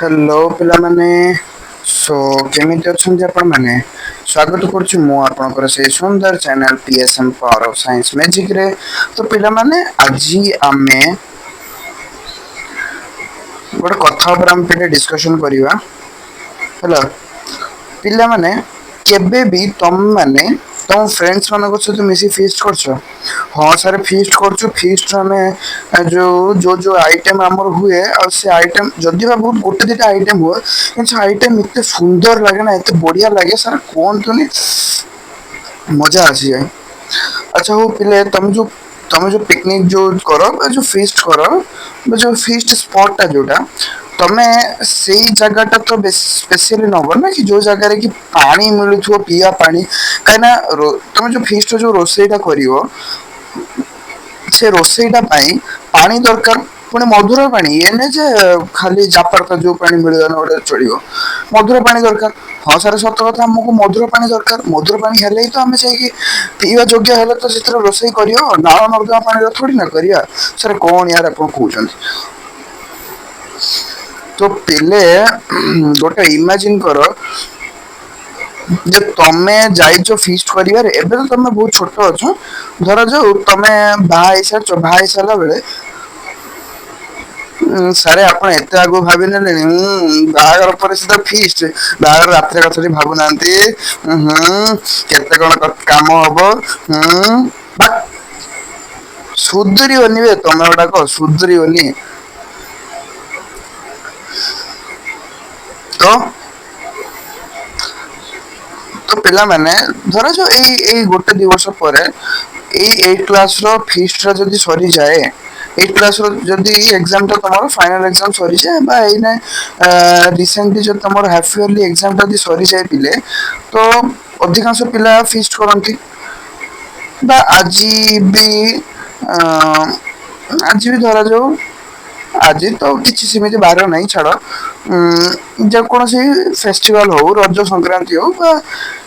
Hello पिलामाने सो केमिति अछंती आपण माने स्वागत करछु मु आपनकर से सुंदर channel PSM power of science magic रे। तो पिलामाने आजी आमे गोटे कथा पर हम पे डिस्कशन करिवा। हेलो पिलामाने केबे भी तुम माने तुम फ्रेंड्स मान सहित मिसी फीस्ट करछ? हाँ सर फीस्ट करछु। फीस्ट में जो जो जो आइटम आमर हुए और से आइटम जदि बा बहुत गोटे दिटा आइटम हुए किंतु आइटम इतने सुंदर लगे ना इतने बढ़िया लगे सर कौन तो नहीं मजा आसी जाए। अच्छा हो पिले तुम जो पिकनिक जो करो जो फीस्ट करो जो फीस्ट स्पॉट टा जोटा तमे से जगहटा तो स्पेशली नब ना कि जो जगह कि पानी मिलुथो पिया पानी कहीं तुम जो फीस्ट जो रोसईटा करिवो से रोसईटा पाई पानी दरकार पुणे मधुर पानी ये नहीं जे खाली जापर जो पानी मिलगन गोटे चलो मधुर पानी दरकार। हाँ सर सत कथा आमको मधुर पानी दरकार। मधुर पानी हेले ही तो आम जाकि पीवा योग्य हेले तो से रोसई कर नाल नर्दमा पानी थोड़ी ना करिया सर कौन यार आप कहते। तो पिले गोटे इमेजिन कर जे तमे जाइछो फीस्ट करिवार एबे तो तमे बहुत छोट अछो धर जो तमे बाहा सारा बेले सारे आपण एते आगो भाबी नेले बाहागर पर सीधा फीस्ट बाहागर रात्रि कथा भाबु नांती केते कोन काम हबो सुधुरी ओनी बे तमे ओडा को सुधुरी ओनी। तो तो पिला माने धर जो ए गोटे दि वर्ष पर ए 8 क्लास रो फीस्ट रो जदी सरी जाए 8 क्लास रो जदी एग्जाम ता तमरो फाइनल एग्जाम सरी जाए बा एने रिसेंटली जो तमरो हाफ इयरली एग्जाम ता सरी जाए पिले तो अधिकांश पिला फीस्ट करंती बा आज भी धरा जो आज तो किसी सीमित बार नहीं छाड़ जो कौन फेस्टिवल हो रज संक्रांति हो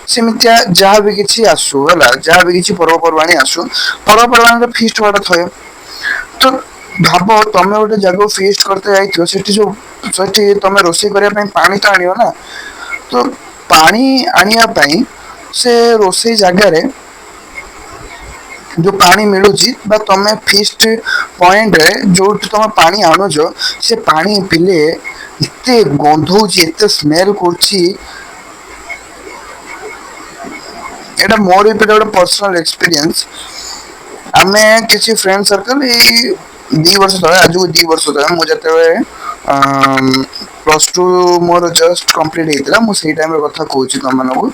सेमितिया जहाँ भी किसी आसू है जहाँ भी किसी पर्वपर्वाणी आसू पर्वपर्वाणी फीस्ट वाला थे तो भाव तुम गोटे जगह फीस्ट करते जाइए तुम रोषे करने पानी तो आनियो ना तो पानी आनिया से रोषे जगार जो पानी मिलूची तुम फीस्ट पॉइंट रे जो तुम पानी आणुच से पानी पिले इतने गंधौची एते स्मेल करची एटा मोर भी गोटे पर्सनल एक्सपीरियंस। आमे किसी फ्रेंड सर्कल ए 2 वर्ष तले आज 2 वर्ष तले मु जते +2 मोर जस्ट कंप्लीट हेतला मु सेही टाइम रे कथा कहूची तुम मानको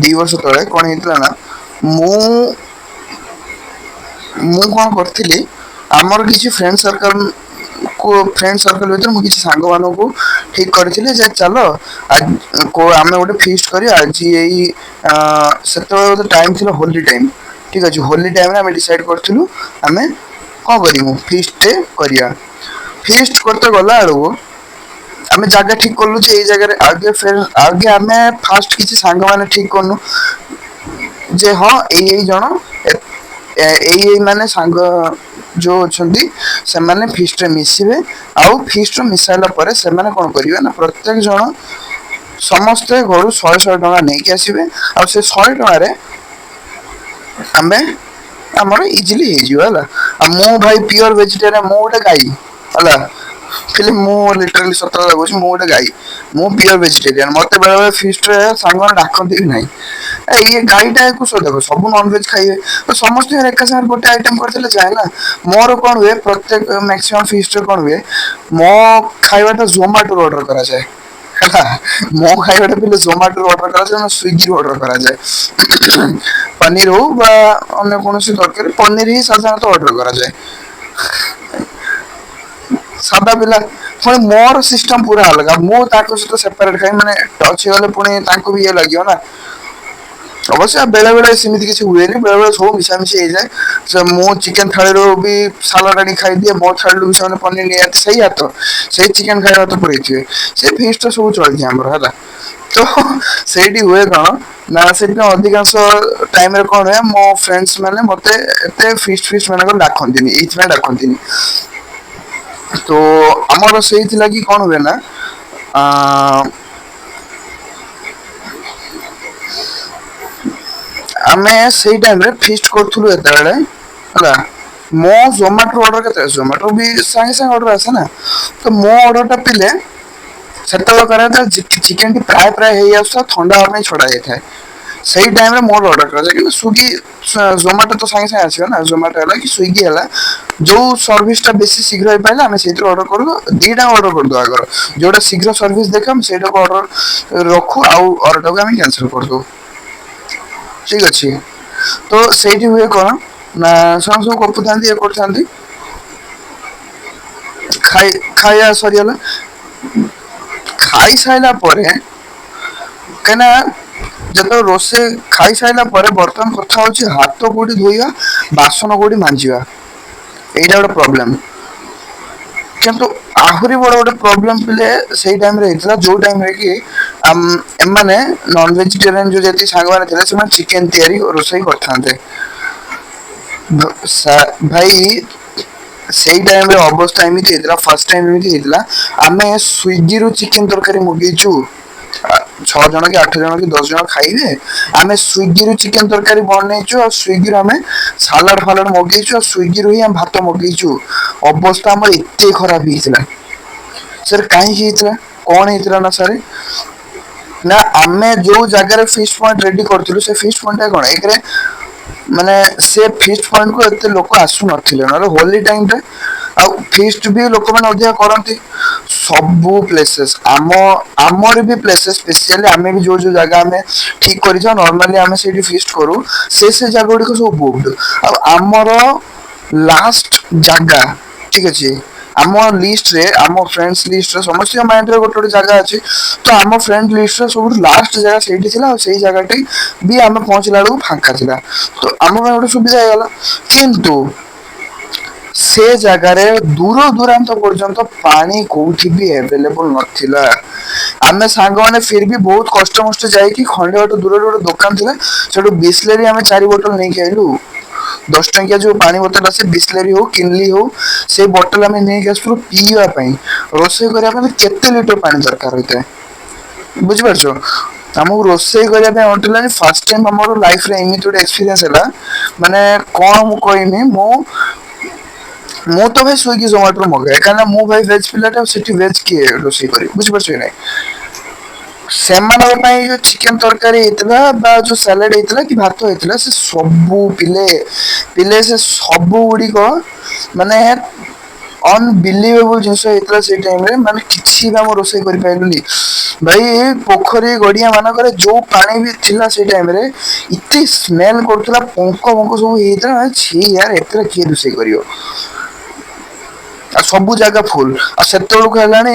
2 वर्ष तले कोन हेतला ना मु कौन करी आमर किसी फ्रेंड सर्कल भर मुझे सांग मान को ठीक करी चलो आम गोटे फीस्ट कर आज यही टाइम थी होली टाइम ठीक अच्छे होली टाइम आम डिसाइड करूँ आम कौन कर फीस्ट करिया फीस्ट करते गला बेलू आम जगह ठीक कलु जगह आगे फिर आगे आम फास्ट किसी सांग मैंने ठीक कलु जे हाँ यही जन यही माने सांग जो अच्छी से माने फीस्ट रे मिसिबे आउ फीस्ट रे मिसाइला परे से माने कोन करिवे ना प्रत्येक जन समस्ते घर 100 टका नहीं के आसीबे आ से 100 टका रे आमे हमर इजीली हे जिवला आ मो भाई प्योर वेजिटेरियन मो गोटे गाई हला फिर मु लिटरली सत लागो मु गोटे गाई मु प्योर वेजिटेरियन मते बेले बेले फीस्ट रे सांग डाकंती कि नहीं ये गाईटा को देखो सब नॉन वेज खाइए तो समस्त एक साथ गोटे आइटम करते जाए ना मोर कौन हुए प्रत्येक मैक्सिमम फीस्ट कौन हुए मो खाइबाटा जोमाटो ऑर्डर करा जाए मो खाइबाटा पहले जोमाटो ऑर्डर करा जाए स्विगी ऑर्डर करा जाए पनीर हो बा अन्य कौन तरकारी पनीर ही साधारणतः ऑर्डर करा जाए सादा पिला पुणी मोर सिस्टम पूरा अलग मु सहित सेपरेट खाई मैंने टच गले पुणी भी ये लगे ना अवश्य बेले बेले सेमती किसी हुए बेले बेले सब मिसामिशी हो जाए मो चिकेन थाली भी सालाड आनी खाई दिए मो थाली भी पनीर नहीं आते सही हाथ से चिकेन खाଇବା तो पड़े थे से फीस्ट सब चलती आमर है तो से हुए कौन ना से अधिकांश टाइम कौन हुए मो फ्रेंड्स मैंने मत फीस्ट मान डाकती ये डाकती तो आमर से कि कौन हुए ना ଆମେ ସେଇ ଟାଇମରେ ଫିଷ୍ଟ କରୁଥିଲୁ ଯେତେବେଳେ ହେଲା ମୋ ଜୋମାଟୋ ଅର୍ଡର କେତେ ଜୋମାଟୋ ବି ସାଙ୍ଗେ ସାଙ୍ଗେ ଅର୍ଡର ଆସେ ନା ତ ମୋ ଅର୍ଡରଟା ପିଲେ ସେତେବେଳେ କରାଯାଇଥାଏ ଚିକେନଟି ପ୍ରାୟ ପ୍ରାୟ ହେଇ ଆସୁଥିଲା ଥଣ୍ଡା ହେବା ପାଇଁ ଛଡା ଯାଇଥାଏ ସେଇ ଟାଇମରେ ମୋର ଅର୍ଡର କରାଯାଏ କିନ୍ତୁ ସ୍ୱିଗି ଜୋମାଟୋ ତ ସାଙ୍ଗେ ସାଙ୍ଗେ ଆସିବ ନା ଜୋମାଟୋ ହେଲା କି ସ୍ୱିଗି ହେଲା ଯୋଉ ସର୍ଭିସଟା ବେଶୀ ଶୀଘ୍ର ହେଇପାରିଲା ଆମେ ସେଇଥିରୁ ଅର୍ଡର କରିଦଉ ଦିଟା ଅର୍ଡର କରିଦଉ ଆଗର ଯୋଉଟା ଶୀଘ୍ର ସର୍ଭିସ ଦେଖେ ଆମେ ସେଇଟାକୁ ଅର୍ଡର ରଖୁ ଆଉ ଅର୍ଡରଟାକୁ ଆମେ କ୍ୟାନସଲ କରିଦଉ ଠିକ ଅଛି ତ ସେଇଠି ହୁଏ କଣ ନା ସେମାନେ ସବୁ ଗପୁଥାନ୍ତି ଇଏ କରୁଥାନ୍ତି ଖାଇବା ସରିଗଲା ଖାଇସାରିଲା ପରେ କାହିଁକିନା ଯେତେବେଳେ ରୋଷେଇ ଖାଇସାରିଲା ପରେ ବର୍ତ୍ତମାନ କଥା ହଉଛି ହାତ କୋଉଠି ଧୋଇବା ବାସନ କୋଉଠି ମାଞ୍ଜିବା ଏଇଟା ଗୋଟେ ପ୍ରୋବ୍ଲେମ କିନ୍ତୁ ଆହୁରି ବଡ ଗୋଟେ ପ୍ରୋବ୍ଲେମ ପିଲେ ସେଇ ଟାଇମରେ ହେଇଥିଲା ଯୋଉ ଟାଇମରେ କି ଏମାନେ ନନ ଭେଜିଟେରିଆନ ଯୋଉ ଯେତିକି ସାଙ୍ଗମାନେ ଥିଲେ ସେମାନେ ଚିକେନ ତିଆରି ରୋଷେଇ କରିଥାନ୍ତେ ଭାଇ ସେଇ ଟାଇମରେ ଅବସ୍ଥା ଏମିତି ହେଇଥିଲା ଫାର୍ଷ୍ଟ ଟାଇମ ଏମିତି ହେଇଥିଲା ଆମେ ସ୍ୱିଗିରୁ ଚିକେନ ତରକାରୀ ମଗେଇଛୁ 6 ଜଣ କି 8 ଜଣ କି 10 ଜଣ ଖାଇବେ ଆମେ ସ୍ୱିଗିରୁ ଚିକେନ ତରକାରୀ ବନେଇଛୁ ଆଉ ସ୍ୱିଗିରୁ ଆମେ ସାଲାଡ ଫାଲାଡ ମଗେଇଛୁ ଆଉ ସ୍ୱିଗିରୁ ହିଁ ଆମେ ଭାତ ମଗେଇଛୁ ଅବସ୍ଥା ଆମର ଏତେ ଖରାପ ହେଇଥିଲା ସାର୍ କାହିଁକି ହେଇଥିଲା କଣ ହେଇଥିଲା ନା ସାର୍ ନା ଆମେ ଯୋଉ ଜାଗାରେ ଫିଷ୍ଟ ପଏଣ୍ଟ ରେଡି କରିଥିଲୁ ସେ ଫିଷ୍ଟ ପଏଣ୍ଟଟା କଣ ଏକରେ ମାନେ ସେ ଫିଷ୍ଟ ପଏଣ୍ଟକୁ ଏତେ ଲୋକ ଆସୁନଥିଲେ ନହେଲେ ହୋଲି ଟାଇମରେ ଆଉ ଫିଷ୍ଟ ବି ଲୋକମାନେ ଅଧିକା କରନ୍ତି ସବୁ ପ୍ଲେସେସ୍ ଆମର ବି ପ୍ଲେସେସ୍ ସ୍ପେସିଆଲି ଆମେ ବି ଯୋଉ ଯୋଉ ଜାଗା ଆମେ ଠିକ କରିଥାଉ ନର୍ମାଲି ଆମେ ସେଇଠି ଫିଷ୍ଟ କରୁ ସେ ଜାଗା ଗୁଡିକ ସବୁ ବୁକ୍ଡ ଆଉ ଆମର ଲାଷ୍ଟ ଜାଗା ଠିକ ଅଛି ଆମ ଲିଷ୍ଟରେ ଆମ ଫ୍ରେଣ୍ଡସ ଲିଷ୍ଟରେ ସମସ୍ତଙ୍କ ମାଇଣ୍ଡରେ ଗୋଟେ ଗୋଟେ ଜାଗା ଅଛି ତ ଆମ ଫ୍ରେଣ୍ଡ ଲିଷ୍ଟରେ ସବୁଠୁ ଲାଷ୍ଟ ଜାଗା ସେଇଠି ଥିଲା ଆଉ ସେଇ ଜାଗାଟି ବି ଆମେ ପହଞ୍ଚିଲା ବେଳକୁ ଫାଙ୍କା ଥିଲା ତ ଆମ ପାଇଁ ଗୋଟେ ସୁବିଧା ହେଇଗଲା କିନ୍ତୁ ସେ ଜାଗାରେ ଦୂର ଦୂରାନ୍ତ ପର୍ଯ୍ୟନ୍ତ ପାଣି କୋଉଠି ବି ଆଭେଲେବଲ ନଥିଲା ଆମେ ସାଙ୍ଗମାନେ ଫିର ବି ବହୁତ କଷ୍ଟମଷ୍ଟ ଯାଇକି ଖଣ୍ଡେ ବାଟ ଦୂରରେ ଗୋଟେ ଦୋକାନ ଥିଲା ସେଠୁ ବିସଲେରୀ ଆମେ 4 ବୋତଲ ନେଇକି ଆଇଲୁ 10 ଟଙ୍କିଆ ଯୋଉ ପାଣି ବୋତଲ ଆସେ ବିସଲେରୀ ହଉ କିନଲି ହଉ ସେଇ ବୋତଲ ଆମେ ନେଇକି ଆସିଥିଲୁ ପିଇବା ପାଇଁ ରୋଷେଇ କରିବା ପାଇଁ କେତେ ଲିଟର ପାଣି ଦରକାର ହୋଇଥାଏ ବୁଝିପାରୁଛ ଆମକୁ ରୋଷେଇ କରିବା ପାଇଁ ଅଣ୍ଟିଲାନି ଫାର୍ଷ୍ଟ ଟାଇମ ଆମର ଲାଇଫରେ ଏମିତି ଗୋଟେ ଏକ୍ସପିରିଏନ୍ସ ହେଲା ମାନେ କଣ ମୁଁ କହିମି ମୁଁ ତ ଭାଇ ସ୍ୱିଗି ଜୋମାଟୋରୁ ମଗାଏ କାହିଁକିନା ମୁଁ ଭାଇ ଭେଜ ପିଲାଟା ସେଠି ଭେଜ କିଏ ରୋଷେଇ କରିବ ବୁଝିପାରୁଛ କି ନାଇଁ ସେମାନଙ୍କ ପାଇଁ ଯୋଉ ଚିକେନ ତରକାରୀ ହେଇଥିଲା ବା ଯୋଉ ସାଲାଡ ହେଇଥିଲା କି ଭାତ ହେଇଥିଲା ସେ ସବୁ ପିଲେ ସେ ସବୁ ଗୁଡିକ ମାନେ ଅନବିଲିଭେବଲ ଜିନିଷ ହେଇଥିଲା ସେଇ ଟାଇମରେ ମାନେ କିଛି ବି ଆମ ରୋଷେଇ କରିପାରିଲୁନି ଭାଇ ପୋଖରୀ ଗଡିଆ ମାନଙ୍କରେ ଯୋଉ ପାଣି ବି ଥିଲା ସେଇ ଟାଇମରେ ଏତେ ସ୍ମେଲ କରୁଥିଲା ପଙ୍କ ଫଙ୍କ ସବୁ ହେଇଥିଲା ଛି ୟାର ଏଥିରେ କିଏ ରୋଷେଇ କରିବ ଆଉ ସବୁ ଜାଗା ଫୁଲ ଆଉ ସେତେବେଳକୁ ହେଲାଣି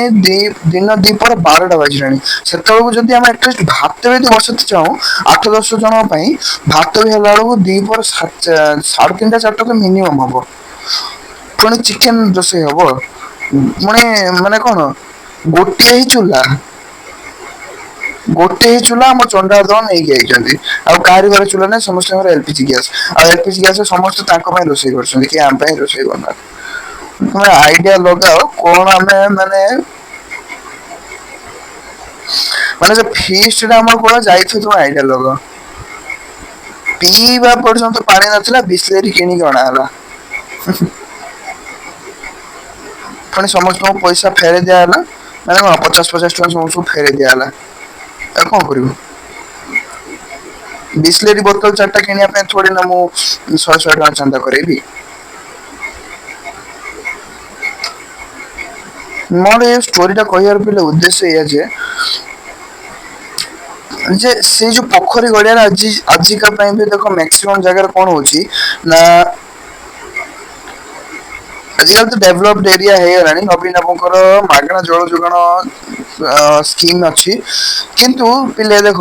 ଦିନ ଦିପହର 12ଟା ବାଜିଲାଣି ସେତେବେଳକୁ ଯଦି ଆମେ ଆଟଲିଷ୍ଟ ଭାତ ବି ବସାତେ ଚାହୁଁ 8-10 ଜଣଙ୍କ ପାଇଁ ଭାତ ବି ହେଲା ବେଳକୁ ଦିପହର 3:30-4ଟା ତ ମିନିମମ ହବ ପୁଣି ଚିକେନ ରୋଷେଇ ହବ ପୁଣି ମାନେ କଣ ଗୋଟିଏ ହିଁ ଚୁଲା ଆମ ଚଣ୍ଡାଳ ଦଳ ନେଇକି ଯାଇଛନ୍ତି ଆଉ କାହାରି ଘରେ ଚୁଲା ନାହିଁ ସମସ୍ତଙ୍କର ଏଲପିଜି ଗ୍ୟାସ ଆଉ ଏଲପିଜି ଗ୍ୟାସ ସମସ୍ତେ ତାଙ୍କ ପାଇଁ ରୋଷେଇ କରୁଛନ୍ତି କି ଆମ ପାଇଁ ରୋଷେଇ କରୁନାହାନ୍ତି ତମେ ଆଇଡିଆ ଲଗାଅ କଣ ଆମେ ମାନେ ସେ ଫିଷ୍ଟ ଟା ଆମର କଣ ଯାଇଥିବ ତମେ ଆଇଡିଆ ଲଗାଅ ପିଇବା ପର୍ଯ୍ୟନ୍ତ ପାଣି ନଥିଲା ବିସଲେରୀ କିଣିକି ଅଣା ହେଲା ପୁଣି ସମସ୍ତଙ୍କୁ ପଇସା ଫେରେଇ ଦିଆହେଲା ମାନେ କଣ 50-50 ଟଙ୍କା ସମସ୍ତଙ୍କୁ ଫେରେଇ ଦିଆହେଲା ଆଉ କଣ କରିବୁ ବିସଲେରୀ ବୋତଲ 4ଟା କିଣିବା ପାଇଁ ଥୋଡି ନା ମୁଁ 100-100 ଟଙ୍କା ଚାନ୍ଦା କରେଇବି ମୋର ଏ ଷ୍ଟୋରିଟା କହିବାର ପିଲା ଉଦ୍ଦେଶ୍ୟ ଏଇଆ ଯେ ସେ ଯୋଉ ପୋଖରୀ ଗଡିଆରେ ଆଜିକା ପାଇଁ ବି ଦେଖ ମ୍ୟାକ୍ସିମମ୍ ଜାଗାରେ କଣ ହଉଛି ନା ଆଜିକାଲି ତ ଡେଭଲପଡ ଏରିଆ ହେଇଗଲାଣି ନବୀନ ବାବୁଙ୍କର ମାଗଣା ଜଳ ଯୋଗାଣ ସ୍କିମ ଅଛି କିନ୍ତୁ ପିଲେ ଦେଖ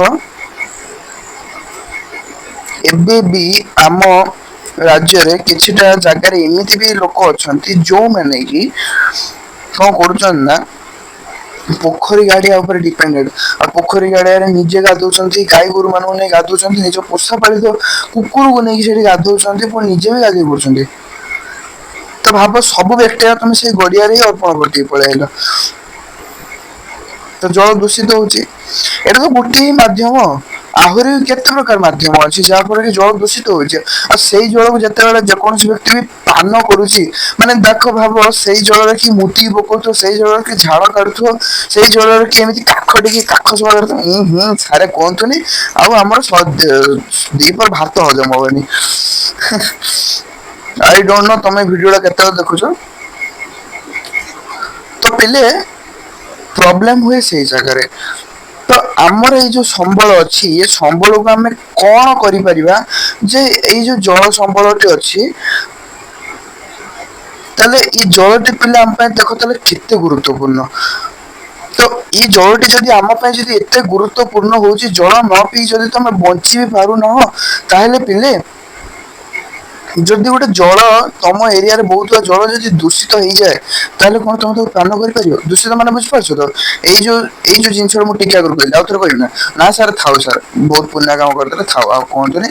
ଏବେ ବି ଆମ ରାଜ୍ୟରେ କିଛିଟା ଜାଗାରେ ଏମିତି ବି ଲୋକ ଅଛନ୍ତି ଯୋଉମାନେ କି କଣ କରୁଛନ୍ତି ନା ପୋଖରୀ ଗାଡିଆ ଉପରେ ଡିପେଣ୍ଡେଡ ଆଉ ପୋଖରୀ ଗାଡିଆରେ ନିଜେ ଗାଧଉଛନ୍ତି ଗାଈ ଗୋରୁ ମାନଙ୍କୁ ନେଇ ଗାଧଉଛନ୍ତି ନିଜ ପୋଷା ପାଳିତ କୁକୁରକୁ ନେଇକି ସେଠି ଗାଧଉଛନ୍ତି ପୁଣି ନିଜେ ବି ଗାଧେଇ ପଡୁଛନ୍ତି ତ ଭାବ ସବୁ ବ୍ୟକ୍ତିଗତ ତମେ ସେଇ ଗଡିଆରେ ହିଁ ଅର୍ପଣ କରିଦେଇ ପଳେଇ ଆଇଲ ତ ଜଳ ଦୂଷିତ ହଉଛି। ଏଇଟା ତ ଗୋଟିଏ ହିଁ ମାଧ୍ୟମ, ଆହୁରି କେତେ ପ୍ରକାର ମାଧ୍ୟମ ଅଛି ଯାହା ଫଳରେ କି ଜଳ ଦୂଷିତ ହଉଛି। ଆଉ ସେଇ ଜଳକୁ ଯେତେବେଳେ ଯେକୌଣସି ବ୍ୟକ୍ତି ବି ପାନ କରୁଛି, ମାନେ ଦେଖ ଭାବ ସେଇ ଜଳରେ କି ମୁତିକି ପକଉଥିବ, ସେଇ ଜଳରେ କି ଝାଳ କାଢୁଥିବ, ସେଇ ଜଳରେ କି ଏମିତି କାଖ ଟିକେ କାଖ ସଫା କରୁଥିବ, ସାରେ କୁହନ୍ତୁନି। ଆଉ ଆମର ଦିପହର ଭାତ ହଜମ ହବନି। ଆଇ ଡୋଣ୍ଟ ନୋ ତମେ ଭିଡିଓ ଟା କେତେବେଳେ ଦେଖୁଛ। ତ ପିଲେ ପ୍ରୋବ୍ଲେମ ହୁଏ ସେଇ ଜାଗାରେ। ତ ଆମର ଏଇ ଯୋଉ ସମ୍ବଳ ଅଛି, ଏ ସମ୍ବଳକୁ ଆମେ କଣ କରିପାରିବା ଯେ ଏଇ ଯୋଉ ଜଳ ସମ୍ବଳଟି ଅଛି, ତାହେଲେ ଏଇ ଜଳଟି ପିଲା ଆମ ପାଇଁ ଦେଖ ତାହେଲେ କେତେ ଗୁରୁତ୍ୱପୂର୍ଣ୍ଣ। ତ ଏଇ ଜଳଟି ଯଦି ଆମ ପାଇଁ ଯଦି ଏତେ ଗୁରୁତ୍ୱପୂର୍ଣ୍ଣ ହଉଛି, ଜଳ ନ ପିଇ ଯଦି ତମେ ବଞ୍ଚି ବି ପାରୁନାହ, ତାହେଲେ ପିଲେ ଯଦି ଗୋଟେ ଜଳ ତମ ଏରିଆରେ ବହୁଥିବା ଜଳ ଯଦି ଦୂଷିତ ହେଇଯାଏ, ତାହେଲେ କଣ ତମେ ତାକୁ ପାନ କରିପାରିବ? ଦୂଷିତ ମାନେ ବୁଝିପାରୁଛ ତ? ଏଇ ଯୋଉ ଜିନିଷଟା ମୁଁ ଟିକେ ଆଗରୁ କହିଲି, ଆଉ ଥରେ କହିବି ନା ସାର୍ ଥାଉ ସାର୍ ବହୁତ ପୁଣ୍ୟ କାମ କରିଦେଲେ ଥାଉ ଆଉ କୁହନ୍ତୁନି।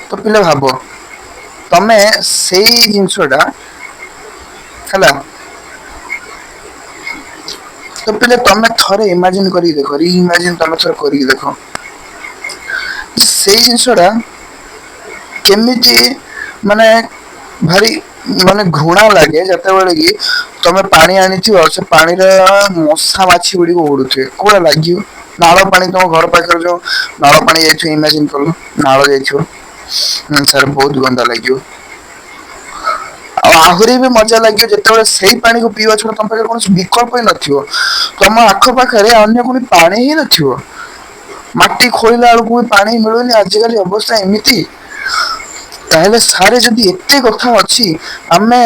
ତ ପିଲା ଭାବ ତମେ ସେଇ ଜିନିଷଟା ହେଲା, ତ ପିଲେ ତମେ ଥରେ ଇମାଜିନ କରିକି ଦେଖ, ରିଇମାଜିନ ତମେ ଥରେ କରିକି ଦେଖ, ସେଇ ଜିନିଷଟା କେମିତି ମାନେ ଭାରି ମାନେ ଘୃଣା ଲାଗେ ଯେତେବେଳେ କି ତମେ ପାଣି ଆଣିଥିବ, ସେ ପାଣିରେ ମଶା ମାଛି ଗୁଡିକ ଉଡୁଥିବେ, କୋଉଭଳିଆ ଲାଗିବ? ନାଳ ପାଣି ତମ ଘର ପାଖରେ ଯୋଉ ନାଳ ପାଣି ଯାଇଥିବ, ଇମାଜିନ କଲ ନାଳ ଯାଇଥିବ, ସାର୍ ବହୁତ ଗନ୍ଧା ଲାଗିବ। ଆଉ ଆହୁରି ବି ମଜା ଲାଗିବ ଯେତେବେଳେ ସେଇ ପାଣିକୁ ପିଇବା ଛଡା ତମ ପାଖରେ କୌଣସି ବିକଳ୍ପ ହିଁ ନଥିବ, ତମ ଆଖ ପାଖରେ ଅନ୍ୟ କୌଣସି ପାଣି ହିଁ ନଥିବ। ମାଟି ଖୋଳିଲା ବେଳକୁ ବି ପାଣି ମିଳୁନି, ଆଜିକାଲି ଅବସ୍ଥା ଏମିତି। ତାହେଲେ ସାରେ ଯଦି ଏତେ କଥା ଅଛି, ଆମେ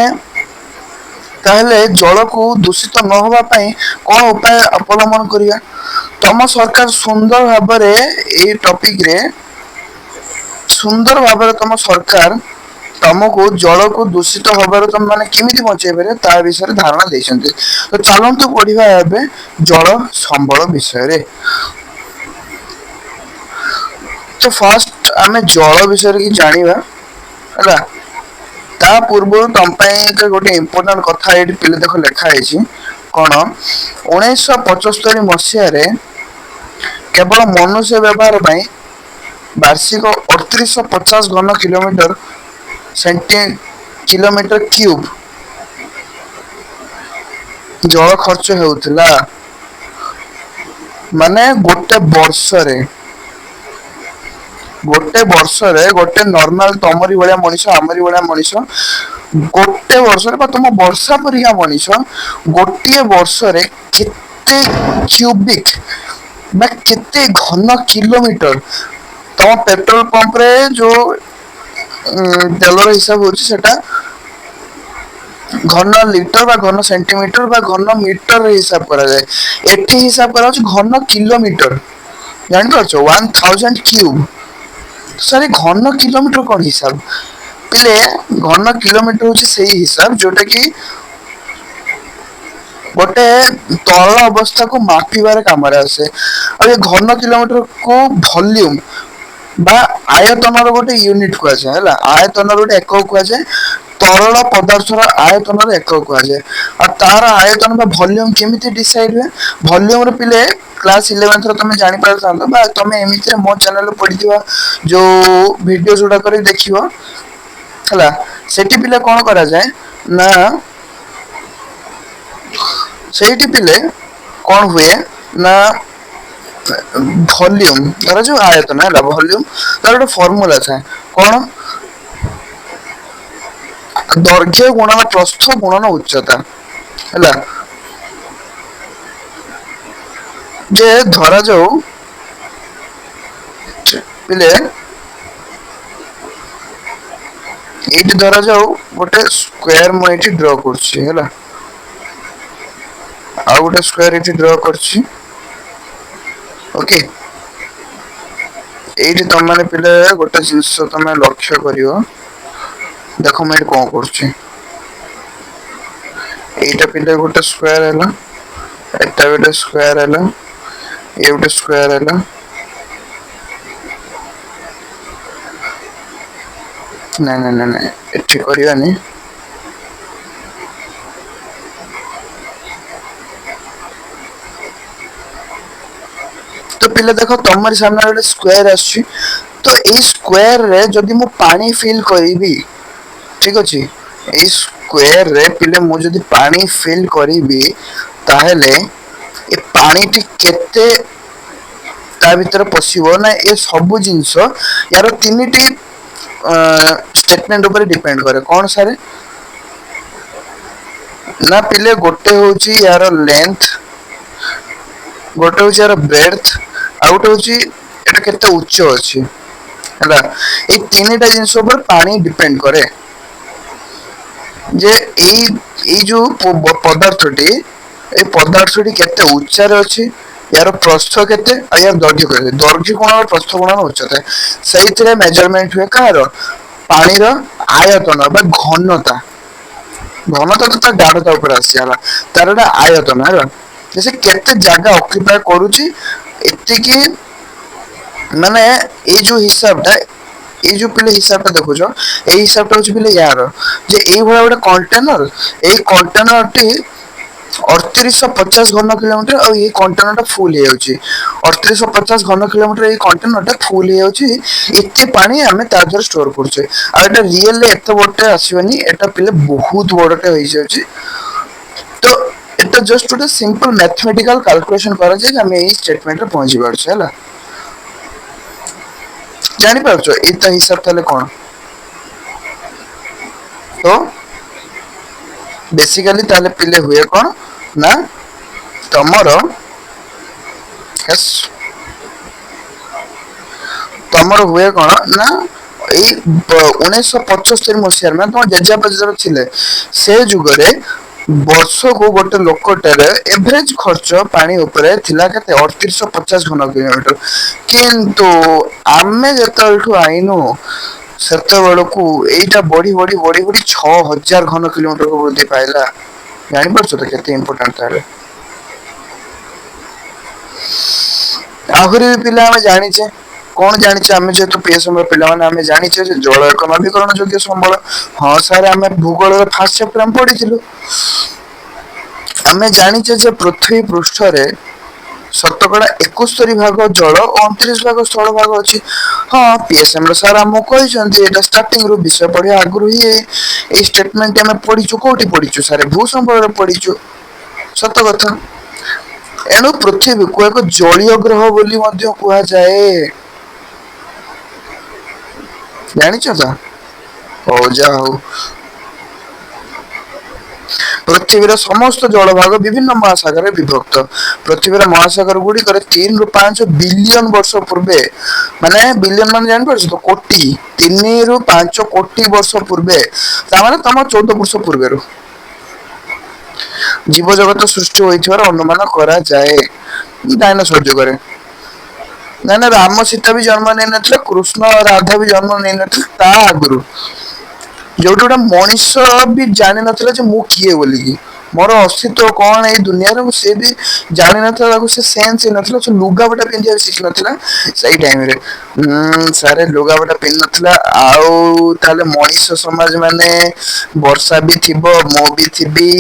ତାହେଲେ ଜଳକୁ ଦୂଷିତ ନହବା ପାଇଁ କଣ ଉପାୟ ଅବଲମ୍ବନ କରିବା? ତମ ସରକାର ସୁନ୍ଦର ଭାବରେ ଏଇ ଟପିକରେ ସୁନ୍ଦର ଭାବରେ ତମ ସରକାର ତମକୁ ଜଳକୁ ଦୂଷିତ ହବାରୁ ତମେ ମାନେ କେମିତି ବଞ୍ଚେଇ ପାରିବ ତା ବିଷୟରେ ଧାରଣା ଦେଇଛନ୍ତି। ତ ଚାଲନ୍ତୁ ପଢିବା ଏବେ ଜଳ ସମ୍ବଳ ବିଷୟରେ। ତ ଫାଷ୍ଟ ଆମେ ଜଳ ବିଷୟରେ କିଛି ଜାଣିବା ହେଲା। ତା ପୂର୍ବରୁ ତମ ପାଇଁ ଗୋଟେ ଇମ୍ପୋର୍ଟାଣ୍ଟ କଥା ଏଇଠି ପିଲେ ଦେଖ ଲେଖା ହେଇଛି। କଣ 1975 ମସିହାରେ କେବଳ ମନୁଷ୍ୟ ବ୍ୟବହାର ପାଇଁ ବାର୍ଷିକ 3850 ଘନ କିଲୋମିଟର ସେଣ୍ଟି କିଲୋମିଟର କ୍ୟୁବ ଜଳ ଖର୍ଚ୍ଚ ହେଉଥିଲା। ମାନେ ଗୋଟେ ବର୍ଷରେ ଗୋଟେ ନର୍ମାଲ ତମରି ଭଳିଆ ମଣିଷ ଆମରି ଭଳିଆ ମଣିଷ ଗୋଟେ ବର୍ଷରେ ବା ତମ ବର୍ଷା ପରିକା ମଣିଷ ଗୋଟିଏ ବର୍ଷରେ କେତେ କ୍ୟୁବିକ ବା କେତେ ଘନ କିଲୋମିଟର ତମ ପେଟ୍ରୋଲ ପମ୍ପ ରେ ଯୋଉ ତେଲର ହିସାବ ହଉଛି ସେଟା ଘନ ଲିଟର ବା ଘନ ସେଣ୍ଟିମିଟର ବା ଘନ ମିଟର ହିସାବ କରାଯାଏ। ଏଠି ହିସାବ କରାଯାଉଛି ଘନ କିଲୋମିଟର। ଜାଣିପାରୁଛ 1000 କ୍ୟୁବ। ସାର ଘନ କିଲୋମିଟର କଣ ହିସାବ? ପିଲେ ଘନ କିଲୋମିଟର ହଉଛି ସେଇ ହିସାବ ଯୋଉଟା କି ଗୋଟେ ତରଳ ଅବସ୍ଥାକୁ ମାପିବାରେ କାମରେ ଆସେ। ଆଉ ଏ ଘନ କିଲୋମିଟର କୁ ଭଲ୍ୟୁମ ବା ଆୟତନର ଗୋଟେ ୟୁନିଟ କୁହାଯାଏ ହେଲା। ଆୟତନର ଗୋଟେ ଏକକ କୁହାଯାଏ। ତରଳ ପଦାର୍ଥର ଆୟତନର ଏକକ କୁହାଯାଏ। ଆଉ ତାର ଆୟତନ ବା ଭଲ୍ୟୁମ କେମିତି ଡିସାଇଡ ହୁଏ? ଭଲ୍ୟୁମ ର ପିଲେ କ୍ଲାସ 11 ରେ ତମେ ଜାଣିପାରିଥାନ୍ତ ବା ତମେ ଏମିତିରେ ମୋ ଚ୍ୟାନେଲରେ ପଢିଥିବା ଯୋଉ ଭିଡିଓ ଗୁଡାକରେ ଦେଖିବ ହେଲା। ସେଠି ପିଲା କଣ କରାଯାଏ ନା ସେଇଠି ପିଲେ କଣ ହୁଏ ନା ଭଲ୍ୟୁମ ଧର ଯୋଉ ଆୟତନ ହେଲା ଭଲ୍ୟୁମ ତାର ଗୋଟେ ଫର୍ମୁଲା ଥାଏ। କଣ? ଦୈର୍ଘ୍ୟ ଗୁଣନ ପ୍ରସ୍ଥ ଗୁଣନ ଉଚ୍ଚତା ହେଲା। ଯେ ଧରାଯାଉ ପିଲେ ଏଇଠି ଧରାଯାଉ ଗୋଟେ ସ୍କ୍ୱାର ମୁଁ ଏଇଠି ଡ୍ର କରୁଛି ହେଲା। ଆଉ ଗୋଟେ ସ୍କ୍ୱାର ଏଠି ଡ୍ର କରିଛି। ଓକେ। ଏଇଠି ତମେ ମାନେ ପିଲେ ଗୋଟେ ଜିନିଷ ତମେ ଲକ୍ଷ୍ୟ କରିବ। ଦେଖ ମୁଁ ଏଠି କଣ କରୁଛି। ଏଇଟା ପିଲେ ଗୋଟେ ସ୍କ୍ୱାର ହେଲା। ଏଟା ଗୋଟେ ସ୍କ୍ୱାର ହେଲା। ଇଏ ଗୋଟେ ସ୍କ୍ୱାର ହେଲା। ନାଇଁ ଏଠି କରିବାନି। तो पिले देखो तुम सामने गोटे स्क्वायर आसुची तो ये स्क्वायर रे जदि मु पानी फिल करी ठीक अच्छे ये स्क्वायर रे पिले मु जदि पानी फिल करी ताहेले ये पानी टी केते ता भीतर पशिबो ना ये सब जिंस यार तीन टी स्टेटमेंट ऊपर डिपेंड करे कौन सारे ना पिले गोटे होची यार लेंथ गोटे होची यार ब्रेड्थ आ गोटे होची एटा केते उच्च अछि हला ए तीनटा जिंस ऊपर पानी डिपेंड करे जे ए जो पदार्थटी केते उच्चार अछि यार प्रस्थ केते आ यार दैर्घ्य कोण और प्रस्थ कोण उच्चता सहीथिरे मेजरमेंट हुए कार पानी रो आयतन बा घनता तो गाढ़ता ऊपर आसीगला तार आयतन है जैसे केते जगह ऑक्युपाई करूची एतिकी माने ए जो हिसाबटा ये जो पिले हिसाबटा देखुछ ए हिसाबटा होची पिले यार जे ए भला गोटे कंटेनर ए कंटेनर टी 3850 घन किलोमीटर और ये कंटेनर फुल हो जाउची 3850 घन किलोमीटर ये कंटेनर फुल हो जाउची एते पानी हमें ताजर स्टोर करछे आ एटा रियल एते बडटे आसीबनी एटा पिले बहुत बडटे होई जाउची तो एटा जस्ट गोटे सिंपल मैथमेटिकल कैलकुलेशन करा जे हमें ए स्टेटमेंट रे पहुंची बारछे हला जानि पारछो एता हिसाब तले कोन तो बेसिकली ताले पिले हुए कोन ना तमरो यस तमरो हुए कोन ना ए 1975 मसियार में तुम जेजापा जर थिले से जुगरे वर्ष को गोटे लोकटर एवरेज खर्च पानी ऊपर थिला केते 3850 घन किलोमीटर किंतु आमे जेतलठु आइनु सेते बेलकू एटा बड़ी बड़ी बड़ी बड़ी 6000 घन किलोमीटर को वृद्धि पाइला जानि परछो त केते इंपोर्टेंट तारे आखरी पिला हम जानि छे कौन जानि छे हमें जे तो पीएसएम रे पिला माने हमें जानि छे जल एक नवीकरण योग्य संबल हां सर हमें भूगोल रे फर्स्ट चैप्टर में पढ़िथिलु हमें जानि छे जे पृथ्वी पृष्ठ रे शतकड़ा 71 भाग जल और 29 भाग स्थल भाग अच्छी हाँ पीएसएम रे सर हम कहते एटा स्टार्टिंग रू विषय पढ़िया आगु ही ए स्टेटमेंट आम पढ़ीचु कोठी पढ़ीचु सारे भूसंबल पढ़ीचु सत कथा एणु पृथ्वी को एक जलीय ग्रह बोली मध्य कहा जाए जानिछ त ओ जाओ पृथ्वीर समस्त जलभाग विभिन्न महासागर विभक्त पृथ्वीर महासागर गुड़ी 3 रु 5 बिलियन वर्ष पूर्वे माने बिलियन मान जान परछ तो कोटी 3 रु 5 कोटी वर्ष पूर्वे ता माने तम 14 वर्ष पूर्वे रो जीव जगत सृष्टि होइथिबार अनुमान करा जाए डायनासोर जुगरे ना राम सीता भी जन्म नै नथिले कृष्ण और राधा भी जन्म नै नथिले ता आगुरु जो गोटे मनीष भी जानी नथिला जे मु किए बोली की मोर अस्तित्व कौन है दुनिया रे से भी जानी नथिला से सेंस नथिला से लुगाबटा पिंधिया सिख नथिला सही टाइम रे सारे लुगाबटा पिन नथिला आउ ताले मनीष समाज माने वर्षा भी थिबो मो भी थिबी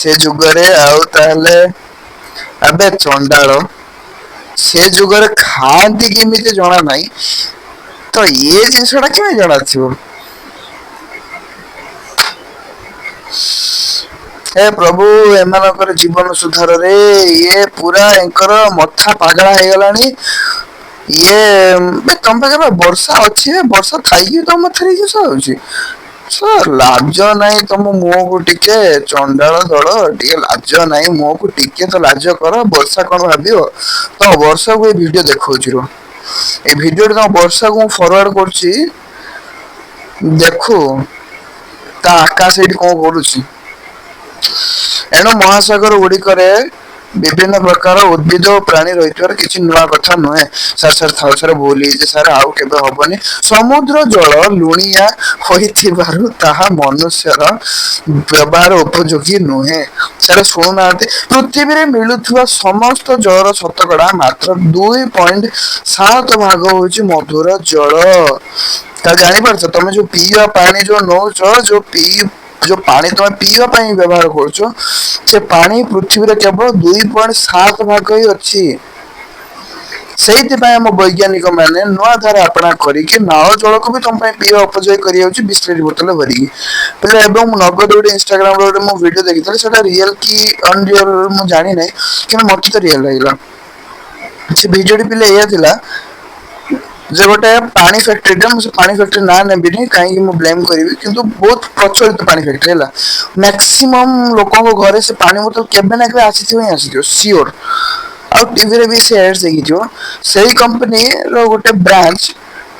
से जुगरे आउ ताले अबे चंडालो से जुगरे खांती केमिते जणा नाही तो ये जिंसडा केमे जणा छिबो हे प्रभु एमानकर जीवन सुधार रे ये पूरा एंकर मथा पागला हे गलानी ये बे तम पागे वर्षा अछि वर्षा थाई तो मथरी जे होछि सर लाज नाही तुम मुह को टिके चंडाल दल टिके लाज नाही मुह को टिके तो लाज कर वर्षा कोन भाबियो तो वर्षा को वीडियो देखौछि रो ए वीडियो तो वर्षा को फॉरवर्ड करछि देखो ता आकाश एठी कोन करूछि एणु महासागर गुड़िकरे विभिन्न प्रकार उद्भिद और प्राणी रही किसी नुआ कथा नुहे सर सर था सर बोली सर आउ केबे हबनी समुद्र जल लुणिया होइथिबारु ताहा मनुष्यर व्यवहार उपयोगी नुहे सर सुना पृथ्वी रे मिलुथुवा समस्त जलर शतकड़ा मात्र 2.7 भाग होची मधुर जल ता जानि परछ तमे जो पीवा पानी जो नौच जो पानी तुम पीवा पानी व्यवहार करछो से पानी पृथ्वी रे केवल 2.7 भाग ही अछि ସେଇଥିପାଇଁ ଆମ ବୈଜ୍ଞାନିକ ମାନେ ନୂଆ ଧାରା ଆପଣା କରିକି ନାଳ ଜଳକୁ ବି ତମ ପାଇଁ ପିଇବା ଉପଯୋଗ କରିଯାଉଛି ବିସ୍ଲେରୀ ବୋତଲ ଭରିକି। ପିଲା ଏବଂ ନଗଦ ଗୋଟେ ଇନଷ୍ଟାଗ୍ରାମରେ ଗୋଟେ ମୁଁ ଭିଡିଓ ଦେଖିଥିଲି ସେଟା ରିଅଲ କି ଅନରିଅଲ ମୁଁ ଜାଣିନାହିଁ କିନ୍ତୁ ମତେ ତ ରିଅଲ ଲାଗିଲା। ସେ ଭିଡିଓଟି ପିଲା ଏଇଆ ଥିଲା ଯେ ଗୋଟେ ପାଣି ଫ୍ୟାକ୍ଟ୍ରିଟେ ମୁଁ ସେ ପାଣି ଫ୍ୟାକ୍ଟ୍ରି ନାଁ ନେବିନି କାହିଁକି ମୁଁ ବ୍ଲେମ କରିବି କିନ୍ତୁ ବହୁତ ପ୍ରଚଳିତ ପାଣି ଫ୍ୟାକ୍ଟ୍ରି ହେଲା। ମ୍ୟାକ୍ସିମମ୍ ଲୋକଙ୍କ ଘରେ ସେ ପାଣି ବୋତଲ କେବେ ନା କେବେ ଆସିଥିବ ହିଁ ଆସିଥିବ ସିଓର। ଆଉ ଟିଭିରେ ବି ସେ ଆଡ୍ସ ଦେଖିଥିବ। ସେଇ କମ୍ପାନୀର ଗୋଟେ ବ୍ରାଞ୍ଚ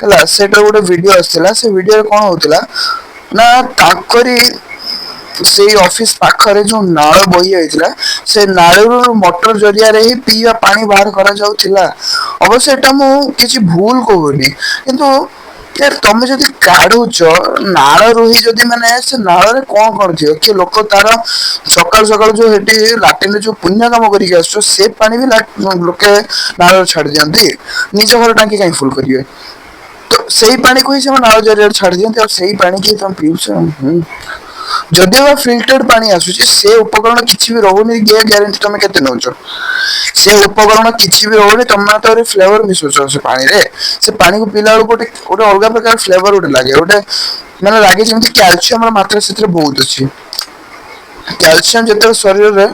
ହେଲା ସେଇଟାର ଗୋଟେ ଭିଡିଓ ଆସିଥିଲା ସେ ଭିଡିଓରେ କଣ ହଉଥିଲା ନା ତାଙ୍କରି ସେଇ ଅଫିସ ପାଖରେ ଯୋଉ ନାଳ ବୋହି ଯାଇଥିଲା ସେ ନାଳରୁ ମଟର ଜରିଆରେ ହିଁ ପିଇବା ପାଣି ବାହାର କରାଯାଉଥିଲା। ଅବଶ୍ୟ ଏଟା ମୁଁ କିଛି ଭୁଲ କହୁନି କିନ୍ତୁ ୟାର ତମେ ଯଦି କାଢୁଛ ନାଳରୁ ହିଁ ଯଦି ମାନେ ସେ ନାଳରେ କଣ କଣ ଥିବ କି ଲୋକ ତାର ସକାଳୁ ସକାଳୁ ଯୋଉ ସେଠି ଲାଟିନରେ ଯୋଉ ପୁଣ୍ୟ କାମ କରିକି ଆସୁଛ ସେ ପାଣି ବି ଲୋକେ ନାଳରେ ଛାଡି ଦିଅନ୍ତି ନିଜ ଘର ଟାଙ୍କି କାହିଁ ଫୁଲ କରିବେ। ତ ସେଇ ପାଣିକୁ ହିଁ ସେମାନେ ନାଳ ଜରିଆରେ ଛାଡି ଦିଅନ୍ତି ଆଉ ସେଇ ପାଣିକି ହିଁ ତମେ ପିଉଛ। ଯଦିଓ ବା ଫିଲ୍ଟର୍ଡ ପାଣି ଆସୁଛି ସେ ଉପକରଣ କିଛି ବି ରହୁନି ଗ୍ୟାରେଣ୍ଟି ତମେ କେତେ ନଉଛ। ସେ ଉପକରଣ କିଛି ବି ରହୁନି ତମେ ତ ଫ୍ଲେଭର ମିଶୁଛ ସେ ପାଣିରେ ସେ ପାଣିକୁ ପିଇଲା ବେଳକୁ ଗୋଟେ ଗୋଟେ ଅଲଗା ପ୍ରକାର ଫ୍ଲେଭର ଗୋଟେ ଲାଗେ ଗୋଟେ ମାନେ ଲାଗେ ଯେମିତି କ୍ୟାଲସିୟମର ମାତ୍ରା ସେଥିରେ ବହୁତ ଅଛି। କ୍ୟାଲସିୟମ ଯେତେବେଳେ ଶରୀରରେ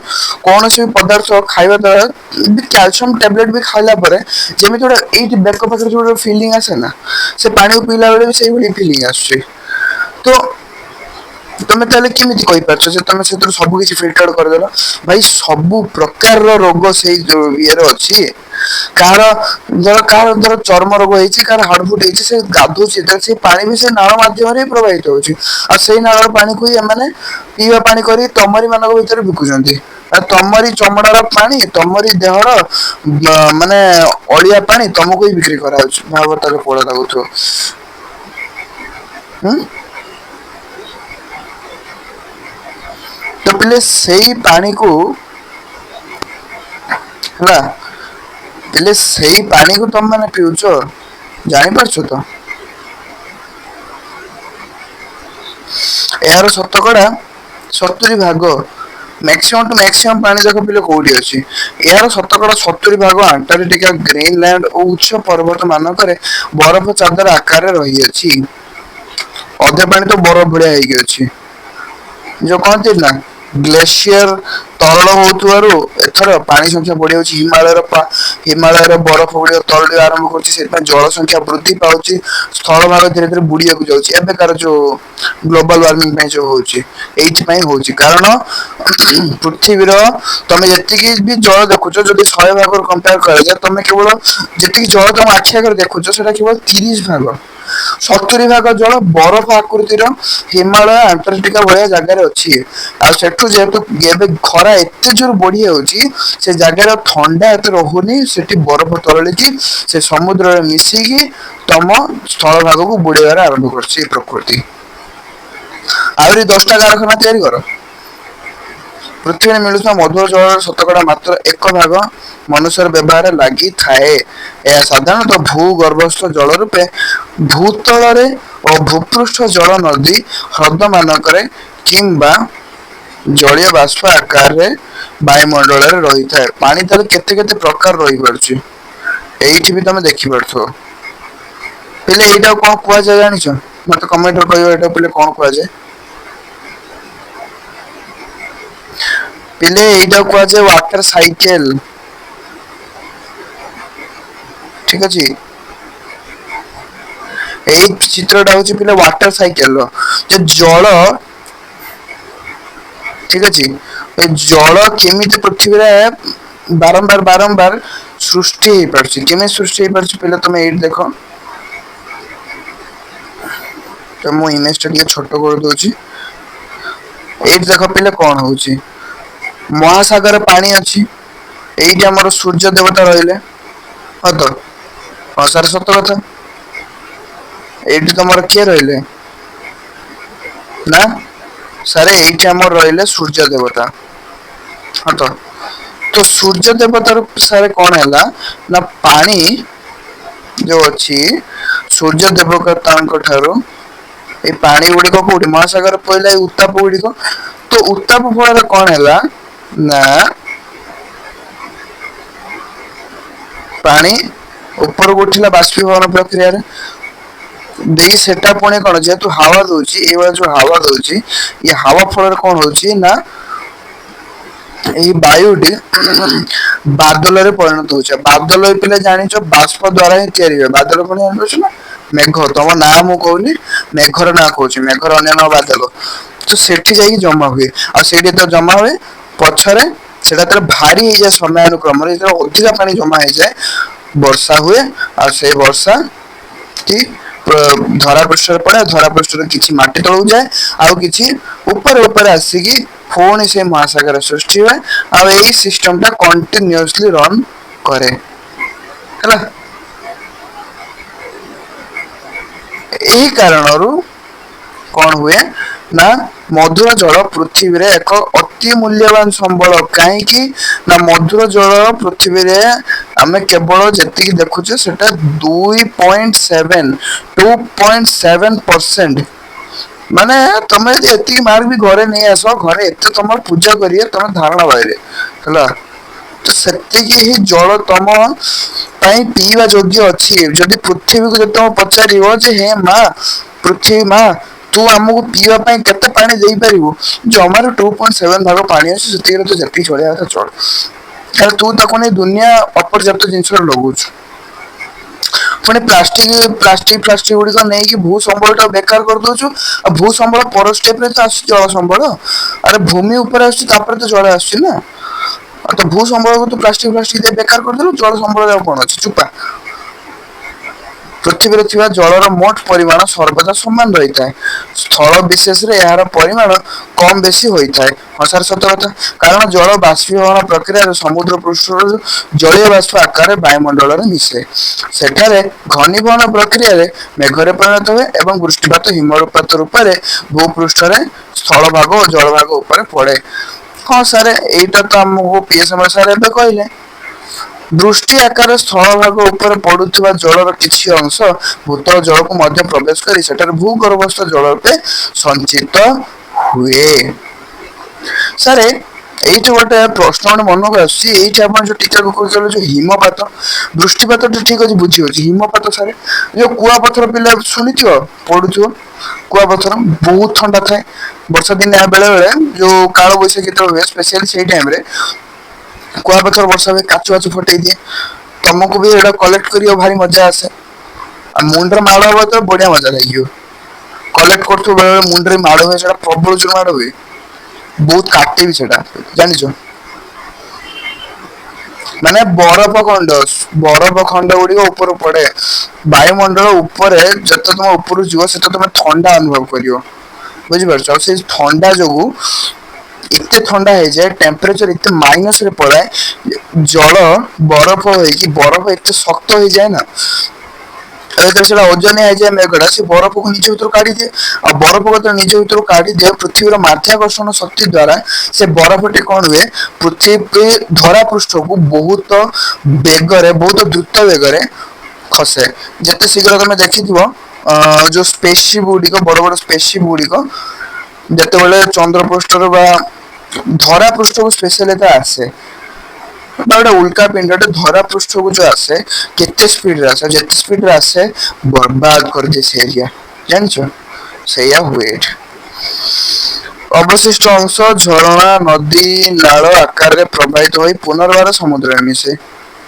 କୌଣସି ବି ପଦାର୍ଥ ଖାଇବା ଦ୍ଵାରା କ୍ୟାଲସିୟମ ଟାବଲେଟ ବି ଖାଇଲା ପରେ ଯେମିତି ଗୋଟେ ଏଇଠି ବେକ ପାଖରେ ଯୋଉ ଗୋଟେ ଫିଲିଙ୍ଗ ଆସେ ନା ସେ ପାଣିକୁ ପିଇଲା ବେଳେ ବି ସେଇଭଳି ଫିଲିଙ୍ଗ ଆସୁଛି। ତ ତମେ ତାହେଲେ କେମିତି କହିପାରୁଛ ଯେ ତମେ ସେଥିରୁ ସବୁ କିଛି ଫିଲ୍ଟର କରିଦେଲ ଭାଇ ସବୁ ପ୍ରକାରର ରୋଗ ସେଇ ଯୋଉ ଇଏରେ ଅଛି। କାହାର ଚର୍ମ ରୋଗ ହେଇଛି କାହାର ହାଡଫୁଟ ହେଇଛି ସେ ଗାଧୁଛି ସେ ପାଣି ବି ସେ ନାଳ ମାଧ୍ୟମରେ ହିଁ ପ୍ରବାହିତ ହଉଛି ଆଉ ସେଇ ନାଳର ପାଣିକୁ ହିଁ ଏମାନେ ପିଇବା ପାଣି କରି ତମରି ମାନଙ୍କ ଭିତରେ ବିକୁଛନ୍ତି। ଆ ତମରି ଚମଡାର ପାଣି ତମରି ଦେହର ମାନେ ଅଳିଆ ପାଣି ତମକୁ ହିଁ ବିକ୍ରି କରାଯାଉଛି ଭାବ ତାହେଲେ କୋଉଳା ଲାଗୁଥିବ। ହୁଁ। ତ ପିଲେ ସେଇ ପାଣିକୁ ହେଲା ହେଲେ ସେଇ ପାଣିକୁ ତମେ ମାନେ ପିଉଛ ଜାଣିପାରୁଛ ତ। ଏହାର ଶତକଡା 70% ମ୍ୟାକ୍ସିମମ୍ ଟୁ ମ୍ୟାକ୍ସିମମ୍ ପାଣି ଯାକ ପିଲେ କୋଉଠି ଅଛି ଏହାର ଶତକଡା 70% ଆଣ୍ଟାର୍କଟିକା ଗ୍ରୀନଲ୍ୟାଣ୍ଡ ଓ ଉଚ୍ଚ ପର୍ବତ ମାନଙ୍କରେ ବରଫ ଚାଦର ଆକାରରେ ରହିଅଛି। ଅଧେ ପାଣି ତ ବରଫ ଭଳିଆ ହେଇକି ଅଛି। ଯୋଉ କହନ୍ତି ନା ଗ୍ଲେସିୟର ତରଳ ହଉଥିବାରୁ ଏଥର ପାଣି ସଂଖ୍ୟା ବଢିଯାଉଛି ହିମାଳୟର ବରଫ ଗୁଡିକ ତରଳିବା ଆରମ୍ଭ କରୁଛି ସେଥିପାଇଁ ଜଳ ସଂଖ୍ୟା ବୃଦ୍ଧି ପାଉଛି ସ୍ଥଳ ଭାଗ ଧୀରେ ଧୀରେ ବୁଡିବାକୁ ଯାଉଛି ଏବେକାର ଯୋଉ ଗ୍ଲୋବାଲ ୱାର୍ମିଂ ପାଇଁ ଯୋଉ ହଉଛି ଏଇଥିପାଇଁ ହଉଛି କାରଣ ପୃଥିବୀର ତମେ ଯେତିକି ବି ଜଳ ଦେଖୁଛ ଯଦି 100% କମ୍ପେୟାର କରାଯାଏ ତମେ କେବଳ ଯେତିକି ଜଳ ତମ ଆଖି ଆଗରେ ଦେଖୁଛ ସେଟା କେବଳ 30%। 70% ଜଳ ବରଫ ଆକୃତିର ହିମାଳୟ ଆଣ୍ଟାର୍କଟିକା ଭଳିଆ ଜାଗାରେ ଅଛି ଆଉ ସେଠୁ ଯେହେତୁ ଏବେ ଖରା ଏତେ ଜୋର ବଢି ଯାଉଛି ସେ ଜାଗାରେ ଥଣ୍ଡା ଏତେ ରହୁନି ସେଠି ବରଫ ତରଳିକି ସେ ସମୁଦ୍ରରେ ମିଶିକି ତମ ସ୍ଥଳ ଭାଗକୁ ବୁଡେଇବାରେ ଆରମ୍ଭ କରୁଛି ଏ ପ୍ରକୃତି। ଆହୁରି 10ଟା କାରଖାନା ତିଆରି କର ପୃଥିବୀରେ ମିଳୁଥିବା ମଧୁର ଜଳର ଶତକଡା ମାତ୍ର 1% ମନୁଷ୍ୟର ବ୍ୟବହାର ଲାଗିଥାଏ। ଏହା ସାଧାରଣତଃ ଭୂଗର୍ଭସ୍ଥ ଜଳ ରୂପେ ଭୂତଳରେ ଓ ଭୂପୃଷ୍ଠ ଜଳ ନଦୀ ହ୍ରଦ ମାନଙ୍କରେ କିମ୍ବା ଜଳୀୟ ବାଷ୍ପ ଆକାରରେ ବାୟୁମଣ୍ଡଳରେ ରହିଥାଏ। ପାଣି ତାହେଲେ କେତେ କେତେ ପ୍ରକାର ରହିପାରୁଛି ଏଇଠି ବି ତମେ ଦେଖିପାରୁଥିବ। ପିଲେ ଏଇଟାକୁ କଣ କୁହାଯାଏ ଜାଣିଛ ମତେ କମେଣ୍ଟରେ କହିବ ଏଇଟା ପିଲେ କଣ କୁହାଯାଏ। ପିଲେ ଏଇଟାକୁ କୁହାଯାଏ ୱାଟର ସାଇକେଲ। ଠିକ ଅଛି ଏଇ ଚିତ୍ରଟା ହଉଛି ପିଲା ୱାଟର ସାଇକେଲର ଯେ ଜଳ ଠିକ ଅଛି ଏ ଜଳ କେମିତି ପୃଥିବୀରେ ବାରମ୍ବାର ସୃଷ୍ଟି ହେଇପାରୁଛି କେମିତି ସୃଷ୍ଟି ହେଇପାରୁଛି ପିଲା ତମେ ଏଇଠି ଦେଖ ତ ମୁଁ ଇମେଜ ଟା ଟିକେ ଛୋଟ କରିଦଉଛି ଏଇଠି ଦେଖ ପିଲେ କଣ ହଉଛି ମହାସାଗର ପାଣି ଅଛି ଏଇଠି ଆମର ସୂର୍ଯ୍ୟ ଦେବତା ରହିଲେ ହଁ ତ ହଁ ସାର୍ ସତ କଥା ଏଇଠି ତମର କିଏ ରହିଲେ ନା ସାରେ ଏଇଠି ଆମର ରହିଲେ ସୂର୍ଯ୍ୟ ଦେବତା ହଁ ତ ସୂର୍ଯ୍ୟ ଦେବତାର ସାରେ କଣ ହେଲା ନା ପାଣି ଯୋଉ ଅଛି ସୂର୍ଯ୍ୟ ଦେବତାଙ୍କ ଠାରୁ ଏଇ ପାଣି ଗୁଡିକ କୋଉଠି ମହାସାଗର ପଇଲା ଏଇ ଉତ୍ତାପ ଗୁଡିକ ତ ଉତ୍ତାପ ଫଳରେ କଣ ହେଲା ନା ପାଣି ଉପରକୁ ଉଠିଲା ବାଷ୍ପୀଭବନ ପ୍ରକ୍ରିୟାରେ ଦେଇ ସେଟା ପୁଣି କଣ ଯେହେତୁ ହାୱା ଦଉଛି ଏଇଭଳିଆ ଯୋଉ ହାୱା ଦଉଛି ଏ ହାୱା ଫଳରେ କଣ ହଉଛି ନା ଏହି ବାୟୁଟି ବାଦଲରେ ପରିଣତ ହଉଛି। ବାଦଲ ପିଲା ଜାଣିଛ ବାଷ୍ପ ଦ୍ଵାରା ହିଁ ତିଆରି ହୁଏ। ବାଦଲ କଣ ଜାଣିପାରୁଛ ନା ମେଘ। ତମ ନାଁ ମୁଁ କହୁନି, ମେଘର ନାଁ କହୁଛି। ମେଘର ଅନ୍ୟ ନାଁ ବାଦଲ। ତ ସେଠି ଯାଇକି ଜମା ହୁଏ ଆଉ ସେଇଠି ଯେତେବେଳେ ଜମା ହୁଏ ପଛରେ ସେଟା ଯେତେବେଳେ ଭାରି ହେଇଯାଏ ସମୟାନୁକ୍ରମରେ ଯେତେବେଳେ ଅଧିକା ପାଣି ଜମା ହେଇଯାଏ ବର୍ଷା ହୁଏ ଆଉ ସେଇ ବର୍ଷା କି ଧରା ପୃଷ୍ଠରେ ପଡେ। ଧରା ପୃଷ୍ଠରେ କିଛି ମାଟି ତଳକୁ ଯାଏ ଆଉ କିଛି ଉପରେ ଉପରେ ଆସିକି ପୁଣି ସେ ମହାସାଗର ସୃଷ୍ଟି ହୁଏ ଆଉ ଏଇ ସିଷ୍ଟମ ଟା କଣ୍ଟିନ୍ୟୁଅସଲି ରନ୍ କରେ ହେଲା। ଏହି କାରଣରୁ କଣ ହୁଏ ନା ମଧୁର ଜଳ ପୃଥିବୀରେ ଏକ ଅତି ମୂଲ୍ୟବାନ ସମ୍ବଳ। କାହିଁକି ନା ମଧୁର ଜଳ ପୃଥିବୀରେ ଆମେ କେବଳ ଯେତିକି ଦେଖୁଛେ ସେଟା 2.7% ମାନେ ତମେ ଯଦି ଏତିକି ମାର୍କ ବି ଘରେ ନେଇ ଆସ ଘରେ ଏତେ ତମର ପୂଜା କରିବେ ତମେ ଧାରଣା ବାହାରେ ହେଲା। ତ ସେତିକି ହିଁ ଜଳ ତମ ପାଇଁ ପିଇବା ଯୋଗ୍ୟ ଅଛି। ଯଦି ପୃଥିବୀକୁ ଯଦି ତମେ ପଚାରିବ ଯେ ହେ ମା ପୃଥିବୀ ମା ତୁ ଆମକୁ ପିଇବା ପାଇଁ କେତେ ପାଣି ଦେଇପାରିବୁ ଜମାରୁ 2.7 ଭାଗ ପାଣି ଅଛି ସେତିକିରେ ତୁ ଯେତିକି ଚଳିବା କଥା ଚଳ। ତାହେଲେ ତୁ ତାକୁ ନେଇ ଦୁନିଆ ଅପର୍ଯ୍ୟାପ୍ତ ଜିନିଷରେ ଲଗଉଛୁ। ପୁଣି ପ୍ଲାଷ୍ଟିକ ଗୁଡିକ ନେଇକି ଭୂ ସମ୍ବଳ ଟା ବେକାର କରିଦଉଛୁ। ଆଉ ଭୂ ସମ୍ବଳ ପର ଷ୍ଟେପ ରେ ତ ଆସୁଛି ଜଳ ସମ୍ବଳ। ଆରେ ଭୂମି ଉପରେ ଆସୁଛି ତାପରେ ତ ଜଳ ଆସୁଛି ନା। ଆଉ ତ ଭୂ ସମ୍ବଳକୁ ତୁ ପ୍ଲାଷ୍ଟିକ ଦେଇ ବେକାର କରିଦେଲୁ। ଜଳ ସମ୍ବଳ ଆଉ କଣ ଅଛି ଚୁପା। ପୃଥିବୀରେ ଥିବା ଜଳର ମୋଟ ପରିମାଣ ସର୍ବଦା ସମାନ ରହିଥାଏ। ସ୍ଥଳ ବିଶେଷରେ ଏହାର ପରିମାଣ କମ ବେଶୀ ହୋଇଥାଏ। ହଁ ସାର୍ ସତ କଥା। କାରଣ ଜଳ ବାଷ୍ପୀଭବନ ପ୍ରକ୍ରିୟାରେ ସମୁଦ୍ର ପୃଷ୍ଠରୁ ଜଳୀୟ ବାଷ୍ପ ଆକାରରେ ବାୟୁମଣ୍ଡଳରେ ମିଶେ। ସେଠାରେ ଘନୀଭବନ ପ୍ରକ୍ରିୟାରେ ମେଘରେ ପରିଣତ ହୁଏ ଏବଂ ବୃଷ୍ଟିପାତ ହିମପାତ ରୂପରେ ଭୂପୃଷ୍ଠରେ ସ୍ଥଳ ଭାଗ ଓ ଜଳ ଭାଗ ଉପରେ ପଡେ। ହଁ ସାର୍ ଏଇଟା ତ ଆମକୁ ପିଏ ସମୟ ସାର୍ ଏବେ କହିଲେ। ବୃଷ୍ଟି ଆକାର ସ୍ଥଳ ଭାଗ ଉପରେ ପଡୁଥିବା ଜଳର କିଛି ଅଂଶ ଭୂତଳ ଜଳକୁ ମଧ୍ୟ ପ୍ରବେଶ କରି ସେଠାରେ ଭୂଗର୍ଭସ୍ଥ ଜଳ ରୂପେ ସଞ୍ଚିତ ହୁଏ। ସାରେ ଏଇଠି ଗୋଟେ ପ୍ରଶ୍ନ ଗୋଟେ ମନକୁ ଆସୁଛି। ଏଇଠି ଆପଣ ଯୋଉ ଟିକା କହୁଥିଲେ ଯୋଉ ହିମପାତ ବୃଷ୍ଟିପାତ ଟା ଠିକ ଅଛି ବୁଝି ହଉଛି। ହିମପାତ ସାରେ ଯୋଉ କୁଆପଥର ପିଲା ଶୁଣିଥିବ ପଡୁଥିବ କୁଆପଥର ବହୁତ ଥଣ୍ଡା ଥାଏ। ବର୍ଷା ଦିନେ ବେଳେ ବେଳେ ଯୋଉ କାଳ ବୈଶାଖୀ ଯେତେବେଳେ ହୁଏ ସ୍ପେସିଆଲି ସେଇ ଟାଇମ ରେ କୁଆପଥର ବର୍ଷା ହୁଏ କାଚୁ ବାଚୁ ଫଟେଇ ଦିଏ। ତମକୁ ବି ଏଇଟା କଲେକ୍ଟ କରିବାକୁ ଭାରି ମଜା ଆସେ। ଆଉ ମୁଣ୍ଡରେ ମାଡ଼ ହବ ତ ବଢିଆ ମଜା ଲାଗିବ। କଲେକ୍ଟ କରୁଥିବ ବେଳେ ବେଳେ ମୁଣ୍ଡରେ ମାଡ଼ ହୁଏ ସେଟା ପ୍ରବଳ ଜୋରେ ମାଡ଼ ହୁଏ। ବହୁତ କାଟେ ବି ସେଟା ଜାଣିଛ। ମାନେ ବରଫ ଖଣ୍ଡ ଗୁଡିକ ଉପରୁ ପଡେ। ବାୟୁମଣ୍ଡଳ ଉପରେ ଯେତେ ତମେ ଉପରକୁ ଯିବ ସେତେ ତମେ ଥଣ୍ଡା ଅନୁଭବ କରିବ। ବୁଝିପାରୁଛ ଆଉ ସେଇ ଥଣ୍ଡା ଯୋଗୁ ଏତେ ଥଣ୍ଡା ହେଇଯାଏ ଟେମ୍ପରେଚର ଏତେ ମାଇନସ ରେ ପଳାଏ ଜଳ ବରଫ ହେଇକି ବରଫ ଏତେ ଶକ୍ତ ହେଇଯାଏ ନା ଯେତେବେଳେ ସେଟା ଓଜନିଆ ହେଇଯାଏ ମେଘଟା ସେ ବରଫକୁ ନିଜ ଭିତରୁ କାଢିଦିଏ। ଆଉ ବରଫ ଯେତେବେଳେ ନିଜ ଭିତରୁ କାଢିଦିଏ ପୃଥିବୀର ମାଧ୍ୟାକର୍ଷଣ ଶକ୍ତି ଦ୍ଵାରା ସେ ବରଫଟି କଣ ହୁଏ ପୃଥିବୀ ଧରା ପୃଷ୍ଠକୁ ବହୁତ ବେଗରେ ବହୁତ ଦ୍ରୁତ ବେଗରେ ଖସେ। ଯେତେ ଶୀଘ୍ର ତମେ ଦେଖିଥିବ ଯୋଉ ସ୍ପେସସିପ୍ ଗୁଡିକ ବଡ ବଡ ସ୍ପେସସିପ୍ ଗୁଡିକ ଯେତେବେଳେ ଚନ୍ଦ୍ର ପୃଷ୍ଠରୁ ବା ଧରା ପୃଷ୍ଠକୁ ସ୍ପେଶାଲି ଯେତେବେଳେ ଆସେ ବା ଗୋଟେ ଉଲ୍କା ପିଣ୍ଡଟେ ଧରା ପୃଷ୍ଠକୁ ଯୋଉ ଆସେ କେତେ ସ୍ପିଡରେ ଆସେ ଯେତେ ସ୍ପିଡରେ ଆସେ ବର୍ବାଦ କରିଦିଏ ସେ ଏରିଆ ଜାଣିଛ। ସେଇଆ ହୁଏ ଏଠି। ଅବଶିଷ୍ଟ ଅଂଶ ଝରଣା ନଦୀ ନାଳ ଆକାରରେ ପ୍ରବାହିତ ହୋଇ ପୁନର୍ବାର ସମୁଦ୍ରରେ ମିଶେ।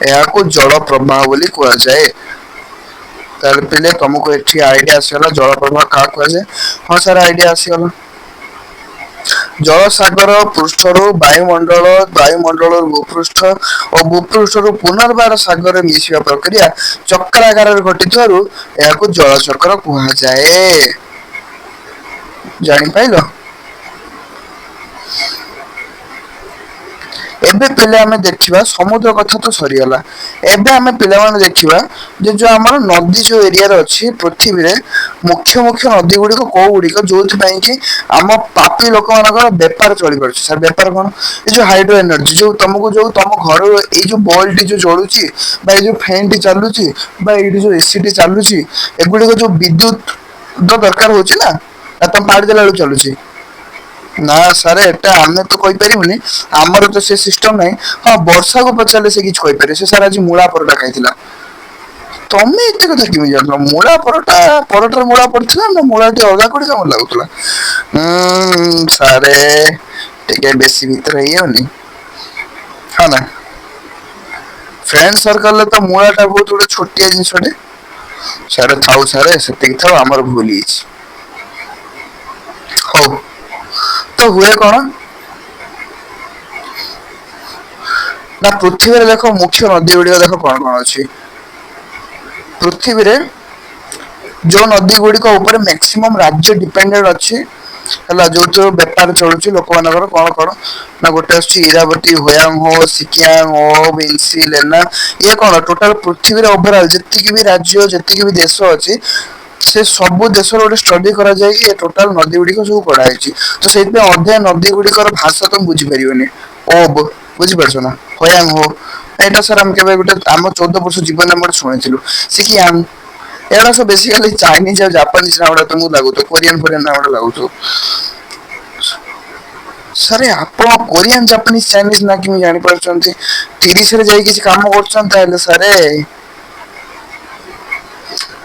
ଏହାକୁ ଜଳ ପ୍ରବାହ ବୋଲି କୁହାଯାଏ। ତାହେଲେ ପିଲେ ତମକୁ ଏଠି ଆଇଡିଆ ଆସିଗଲା ଜଳ ପ୍ରବାହ କାହାକୁ କୁହାଯାଏ। ହଁ ସାର୍ ଆଇଡିଆ ଆସିଗଲା। ଜଳସାଗର ପୃଷ୍ଠରୁ ବାୟୁମଣ୍ଡଳରୁ ଭୂପୃଷ୍ଠ ଓ ଭୂପୃଷ୍ଠରୁ ପୁନର୍ବାର ସାଗରରେ ମିଶିବା ପ୍ରକ୍ରିୟା ଚକ୍ରାକାରରେ ଘଟିଥିବାରୁ ଏହାକୁ ଜଳଚକ୍ର କୁହାଯାଏ। ଜାଣିପାରିଲ। ଏବେ ପିଲା ଆମେ ଦେଖିବା ସମୁଦ୍ର କଥା ତ ସରିଗଲା। ଏବେ ଆମେ ପିଲାମାନେ ଦେଖିବା ଯେ ଯୋଉ ଆମର ନଦୀ ଯୋଉ ଏରିଆରେ ଅଛି ପୃଥିବୀରେ ମୁଖ୍ୟ ନଦୀ ଗୁଡିକ କୋଉ ଗୁଡିକ ଯୋଉଥିପାଇଁ କି ଆମ ପାପି ଲୋକମାନଙ୍କର ବେପାର ଚଳିପାରୁଛି। ସାର୍ ବେପାର କଣ ଏଇ ଯୋଉ ହାଇଡ୍ରୋ ଏନର୍ଜି ଯୋଉ ତମକୁ ଯୋଉ ତମ ଘର ଏଇ ଯୋଉ ବଲ୍ବଟି ଯୋଉ ଜଳୁଛି ବା ଏଇ ଯୋଉ ଫ୍ୟାନଟି ଚାଲୁଛି ବା ଏଇଠି ଯୋଉ ଏସିଟି ଚାଲୁଛି ଏଗୁଡିକ ଯୋଉ ବିଦ୍ୟୁତ ଦରକାର ହଉଛି ନା ତମେ ପାଣି ଦେଲା ବେଳକୁ ଚାଲୁଛି। ନା ସାର୍ ଏଟା ଆମେ ତ କହିପାରିବୁନି ଆମର ତ ସେ ସିଷ୍ଟମ ନାହିଁ। ହଁ ବର୍ଷାକୁ ପଚାରିଲେ ସେ କିଛି କହିପାରିବେ। ସେ ସାର୍ ଆଜି ମୂଳା ପରଟା ଖାଇଥିଲା। ତମେ ଏତେ କଥା କେମିତି ଜାଣିଲ? ମୂଳା ପରଟା ପରଟାରେ ମୂଳା ପଡିଥିଲା ନା ମୂଳା ଟିକେ ଅଲଗା କୋଉଠି କାମ ଲାଗୁଥିଲା? ସାରେ ଟିକେ ବେଶୀ ଭିତରେ ହେଇଯାଉନି? ହଁ ନା? ଫ୍ରେଣ୍ଡ ସର୍କଲରେ ତ ମୂଳାଟା ବହୁତ ଗୋଟେ ଛୋଟିଆ ଜିନିଷଟେ। ସାରେ ଥାଉ ସାରେ, ସେତିକି ଥାଉ, ଆମର ଭୁଲ ହେଇଛି। ହଉ, ତ ହୁଏ କଣ ନା, ପୃଥିବୀରେ ଦେଖ ମୁଖ୍ୟ ନଦୀ ଗୁଡିକ ଦେଖ କଣ କଣ ଅଛି। ପୃଥିବୀରେ ଯୋଉ ନଦୀ ଗୁଡିକ ଉପରେ ମ୍ୟାକ୍ସିମମ୍ ରାଜ୍ୟ ଡିପେଣ୍ଡେଣ୍ଟ ଅଛି, ହେଲା, ଯୋଉଥିରୁ ବେପାର ଚଳୁଛି ଲୋକମାନଙ୍କର, କଣ କଣ ନା, ଗୋଟେ ଆସୁଛି ଇରାବତୀ, ହୋୟାଙ୍ଗ ହୋ, ସିକିଆଙ୍ଗ ହୋ, ବିଂଶି, ଲେନା। ଇଏ କଣ ଟୋଟାଲ ପୃଥିବୀରେ ଓଭରଅଲ ଯେତିକି ବି ରାଜ୍ୟ, ଯେତିକି ବି ଦେଶ ଅଛି, ସେ ସବୁ ଦେଶର ଗୋଟେ ଷ୍ଟଡି କରାଯାଇକି ଏ ଟୋଟାଲ ନଦୀ ଗୁଡିକ ସବୁ କରାହେଇଛି। ତ ସେଇଥିପାଇଁ ଅଧ୍ୟୟ ନଦୀ ଗୁଡିକର ଭାଷା ତମେ ବୁଝିପାରିବନି। ଓ ବୁଝିପାରୁଛ ନା? ହୋୟାଙ୍ଗ ହୋ, ଏଇଟା ସାର୍ ଆମେ କେବେ ଗୋଟେ ଆମ 14 ବର୍ଷ ଜୀବନରେ ଆମେ ଗୋଟେ ଶୁଣିଥିଲୁ। ସିକିଆଙ୍ଗ, ଏଗୁଡା ସବୁ ବେସିକାଲି ଚାଇନିଜ ଆଉ ଜାପାନିଜ ନାଁ ଗୁଡା ତମକୁ ଲାଗୁଥିବ, କୋରିଆନ ଫୋରିଆନ ନାଁ ଗୁଡା ଲାଗୁଥିବ। ସାରେ ଆପଣ କୋରିଆନ, ଜାପାନିଜ, ଚାଇନିଜ ନା କେମିତି ଜାଣିପାରୁଛନ୍ତି? 30ରେ ଯାଇ କିଛି କାମ କରୁଛନ୍ତି ତାହେଲେ ସାରେ।